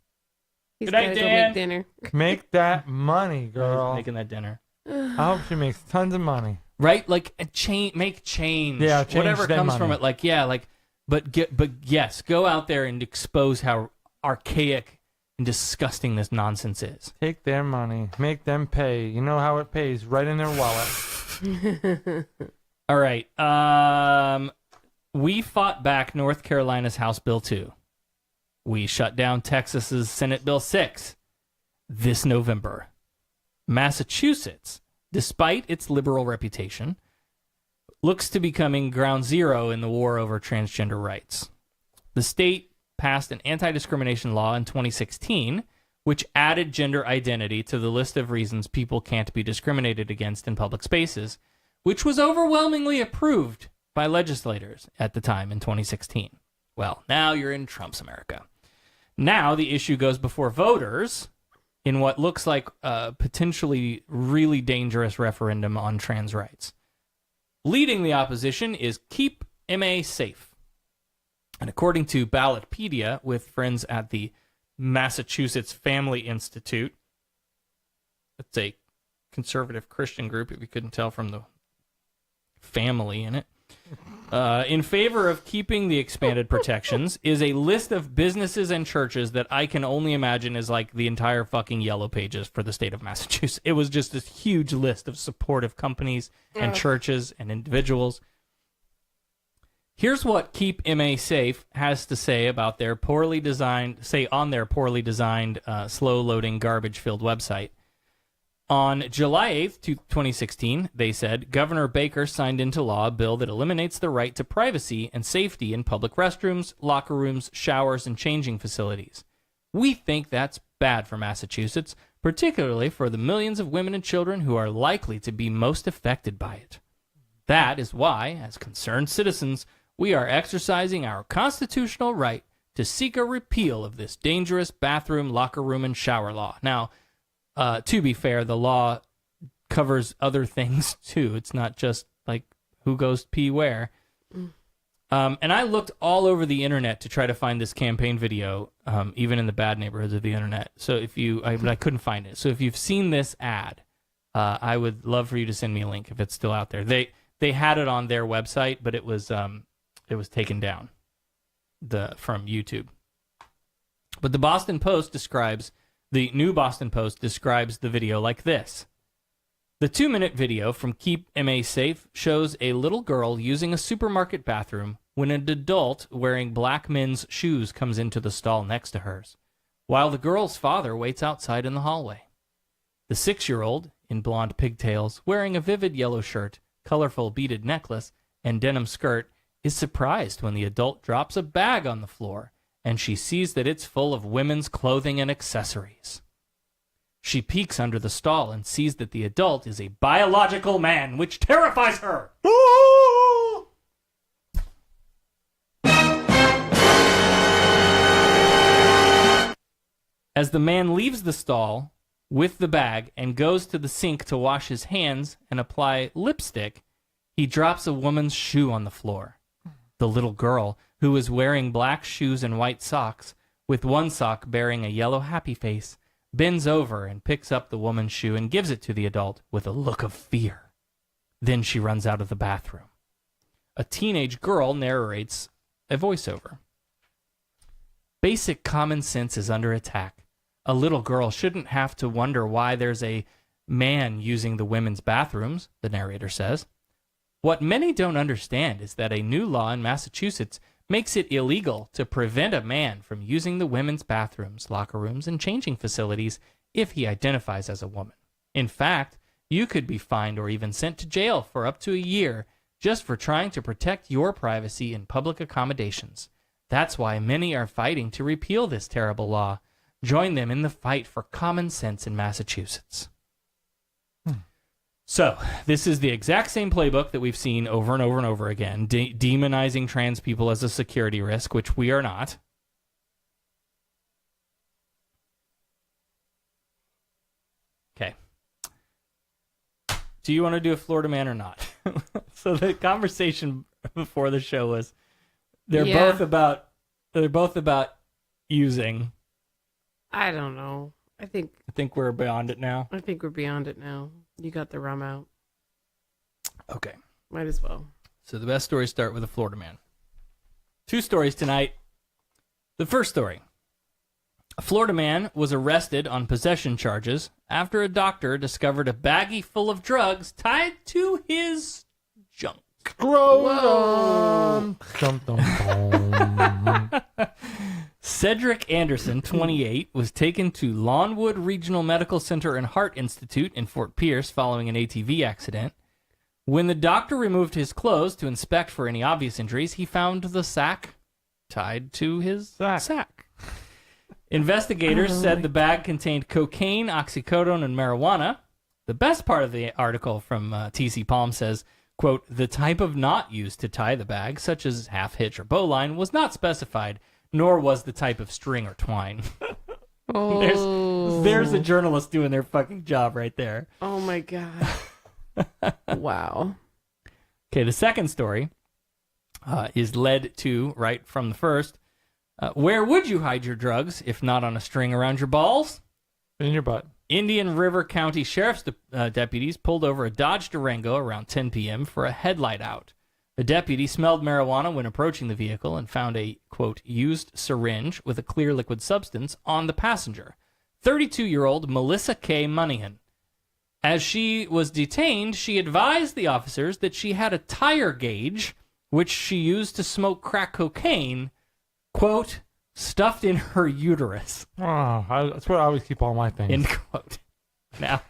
He's Good night, gotta go Dan. make dinner. Make that money, girl. Making that dinner. I hope she makes tons of money. Right? Like make change. Yeah, change whatever their comes money. from it. Like, yeah, like, but yes, go out there and expose how archaic and disgusting this nonsense is. Take their money. Make them pay. You know how it pays? Right in their wallet. All right. We fought back North Carolina's House Bill 2. We shut down Texas's Senate Bill 6 this November. Massachusetts, despite its liberal reputation, looks to be becoming ground zero in the war over transgender rights. The state passed an anti-discrimination law in 2016, which added gender identity to the list of reasons people can't be discriminated against in public spaces, which was overwhelmingly approved by legislators at the time in 2016. Well, now you're in Trump's America. Now the issue goes before voters in what looks like a potentially really dangerous referendum on trans rights. Leading the opposition is Keep MA Safe. And according to Ballotpedia, with friends at the Massachusetts Family Institute, it's a conservative Christian group, if you couldn't tell from the family in it, in favor of keeping the expanded protections is a list of businesses and churches that I can only imagine is like the entire fucking yellow pages for the state of Massachusetts. It was just this huge list of supportive companies and churches and individuals. Here's what Keep MA Safe has to say about their poorly designed, slow-loading, garbage-filled website. On July 8th, 2016, they said, Governor Baker signed into law a bill that eliminates the right to privacy and safety in public restrooms, locker rooms, showers, and changing facilities. We think that's bad for Massachusetts, particularly for the millions of women and children who are likely to be most affected by it. That is why, as concerned citizens, we are exercising our constitutional right to seek a repeal of this dangerous bathroom, locker room, and shower law. Now, to be fair, the law covers other things too. It's not just like who goes pee where. And I looked all over the internet to try to find this campaign video, even in the bad neighborhoods of the internet. So but I couldn't find it. So if you've seen this ad, I would love for you to send me a link if it's still out there. They had it on their website, but it was taken down from YouTube. But the New Boston Post describes the video like this. The 2-minute video from Keep MA Safe shows a little girl using a supermarket bathroom when an adult wearing black men's shoes comes into the stall next to hers, while the girl's father waits outside in the hallway. The 6-year-old, in blonde pigtails, wearing a vivid yellow shirt, colorful beaded necklace, and denim skirt, is surprised when the adult drops a bag on the floor, and she sees that it's full of women's clothing and accessories. She peeks under the stall and sees that the adult is a biological man, which terrifies her. As the man leaves the stall with the bag and goes to the sink to wash his hands and apply lipstick, he drops a woman's shoe on the floor. The little girl, who is wearing black shoes and white socks, with one sock bearing a yellow happy face, bends over and picks up the woman's shoe and gives it to the adult with a look of fear. Then she runs out of the bathroom. A teenage girl narrates a voiceover. Basic common sense is under attack. A little girl shouldn't have to wonder why there's a man using the women's bathrooms, the narrator says. What many don't understand is that a new law in Massachusetts makes it illegal to prevent a man from using the women's bathrooms, locker rooms, and changing facilities if he identifies as a woman. In fact, you could be fined or even sent to jail for up to a year just for trying to protect your privacy in public accommodations. That's why many are fighting to repeal this terrible law. Join them in the fight for common sense in Massachusetts. So, this is the exact same playbook that we've seen over and over and over again, demonizing trans people as a security risk, which we are not. Okay. Do you want to do a Florida man or not? So the conversation before the show was they're both about using. I don't know. I think we're beyond it now. I think we're beyond it now. You got the rum out. Okay. Might as well. So the best stories start with a Florida man. 2 stories tonight. The first story. A Florida man was arrested on possession charges after a doctor discovered a baggie full of drugs tied to his junk. Scrotum. Cedric Anderson, 28, was taken to Lawnwood Regional Medical Center and Heart Institute in Fort Pierce following an ATV accident. When the doctor removed his clothes to inspect for any obvious injuries, he found the sack tied to his sack. Investigators said the bag contained cocaine, oxycodone, and marijuana. The best part of the article from TC Palm says, quote, the type of knot used to tie the bag, such as half hitch or bowline, was not specified, nor was the type of string or twine. Oh. There's a journalist doing their fucking job right there. Oh my God. Wow. Okay, the second story is led to, right from the first, where would you hide your drugs if not on a string around your balls? In your butt. Indian River County Sheriff's deputies pulled over a Dodge Durango around 10 p.m. for a headlight out. A deputy smelled marijuana when approaching the vehicle and found a, quote, used syringe with a clear liquid substance on the passenger, 32-year-old Melissa K. Monaghan. As she was detained, she advised the officers that she had a tire gauge, which she used to smoke crack cocaine, quote, stuffed in her uterus. Oh, that's where I always keep all my things. End quote. Now,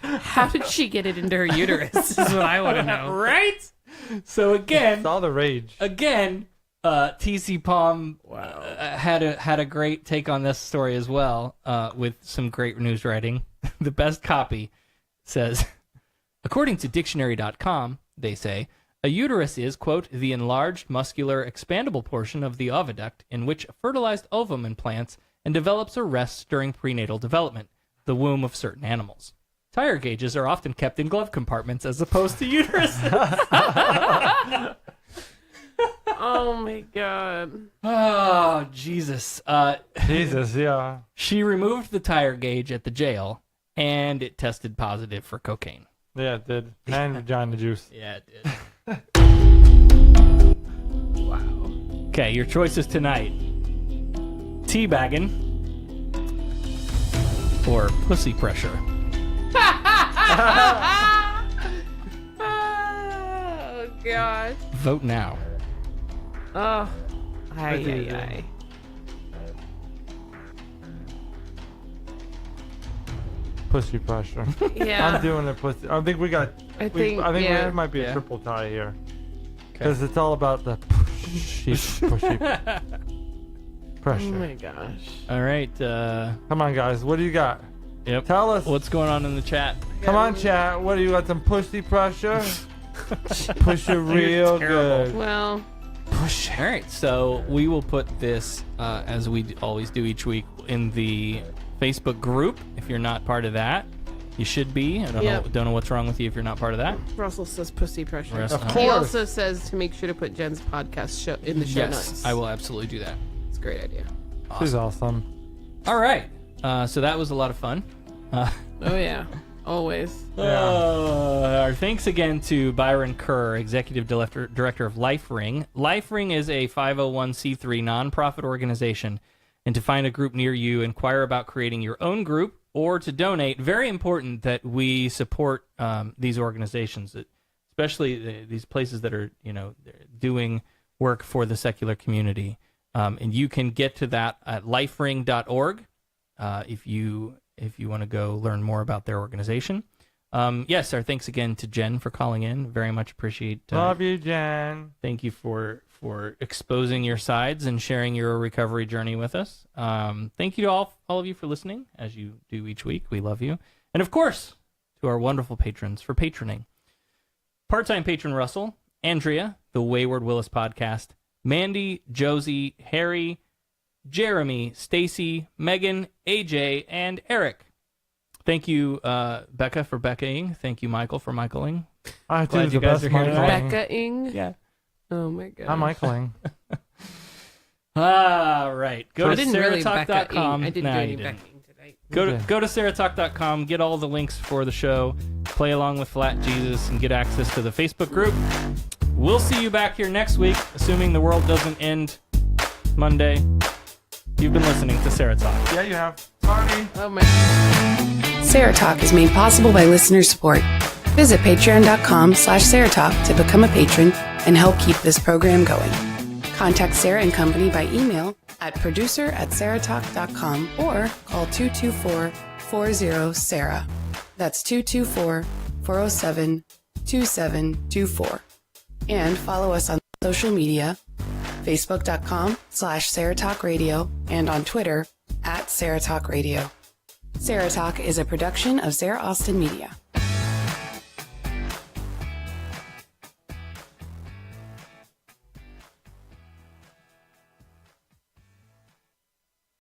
how did she get it into her uterus? Is what I want to know. Right? So again, it's all the rage. Again, TC Palm had a great take on this story as well, with some great news writing. The best copy says, according to dictionary.com, they say, a uterus is, quote, the enlarged, muscular, expandable portion of the oviduct in which a fertilized ovum implants and develops or rests during prenatal development, the womb of certain animals. Tire gauges are often kept in glove compartments as opposed to uteruses. Oh, my God. Oh, Jesus. Jesus, yeah. She removed the tire gauge at the jail, and it tested positive for cocaine. Yeah, it did. And vagina juice. Yeah, it did. Wow. Okay, your choices tonight. Teabagging or pussy pressure. Oh, God. Vote now. Oh. Ay. Pussy pressure. Yeah. I'm doing it pussy. I think we got. I think it might be a triple tie here. Because it's all about the pushy pressure. Oh my gosh. All right. Come on, guys. What do you got? Yep. Tell us. What's going on in the chat? Come on, chat. What do you got? Some pussy pressure? Push it real good. Well. Push it. All right. So we will put this, as we always do each week, in the Facebook group. If you're not part of that, you should be. I don't know what's wrong with you if you're not part of that. Russell says pussy pressure. Of course. He also says to make sure to put Jen's podcast in the show notes. Yes, I will absolutely do that. It's a great idea. She's awesome. All right. So that was a lot of fun. Oh, yeah. Always. Our thanks again to Byron Kerr, Executive Director of LifeRing. LifeRing is a 501c3 nonprofit organization. And to find a group near you, inquire about creating your own group or to donate. Very important that we support these organizations, especially these places that are, doing work for the secular community. And you can get to that at lifering.org if you want to go learn more about their organization. Yes, our thanks again to Jen for calling in. Very much appreciate. Love you, Jen. Thank you for exposing your sides and sharing your recovery journey with us. Thank you to all of you for listening, as you do each week. We love you. And of course, to our wonderful patrons for patroning. Part-time patron Russell, Andrea, the Wayward Willis Podcast, Mandy, Josie, Harry, Jeremy, Stacy, Megan, AJ, and Eric. Thank you, Becca, for Becca-ing. Thank you, Michael, for Michaeling. Glad you guys are here tonight. Becca-ing? Yeah. Oh, my God. I'm Michaeling. All right. Go to SarahTalk.com. I didn't do any Becca-ing tonight. Go to SarahTalk.com. Get all the links for the show. Play along with Flat Jesus and get access to the Facebook group. We'll see you back here next week, assuming the world doesn't end Monday. You've been listening to Sarah Talk. Yeah, you have. Sorry. Oh, my. Sarah Talk is made possible by listener support. Visit patreon.com/SarahTalk to become a patron and help keep this program going. Contact Sarah and Company by email at producer@sarahtalk.com or call 224-40-SARAH. That's 224-407-2724. And follow us on social media, facebook.com/SarahTalkRadio and on Twitter @SarahTalkRadio. Sarah Talk is a production of Sarah Austin Media.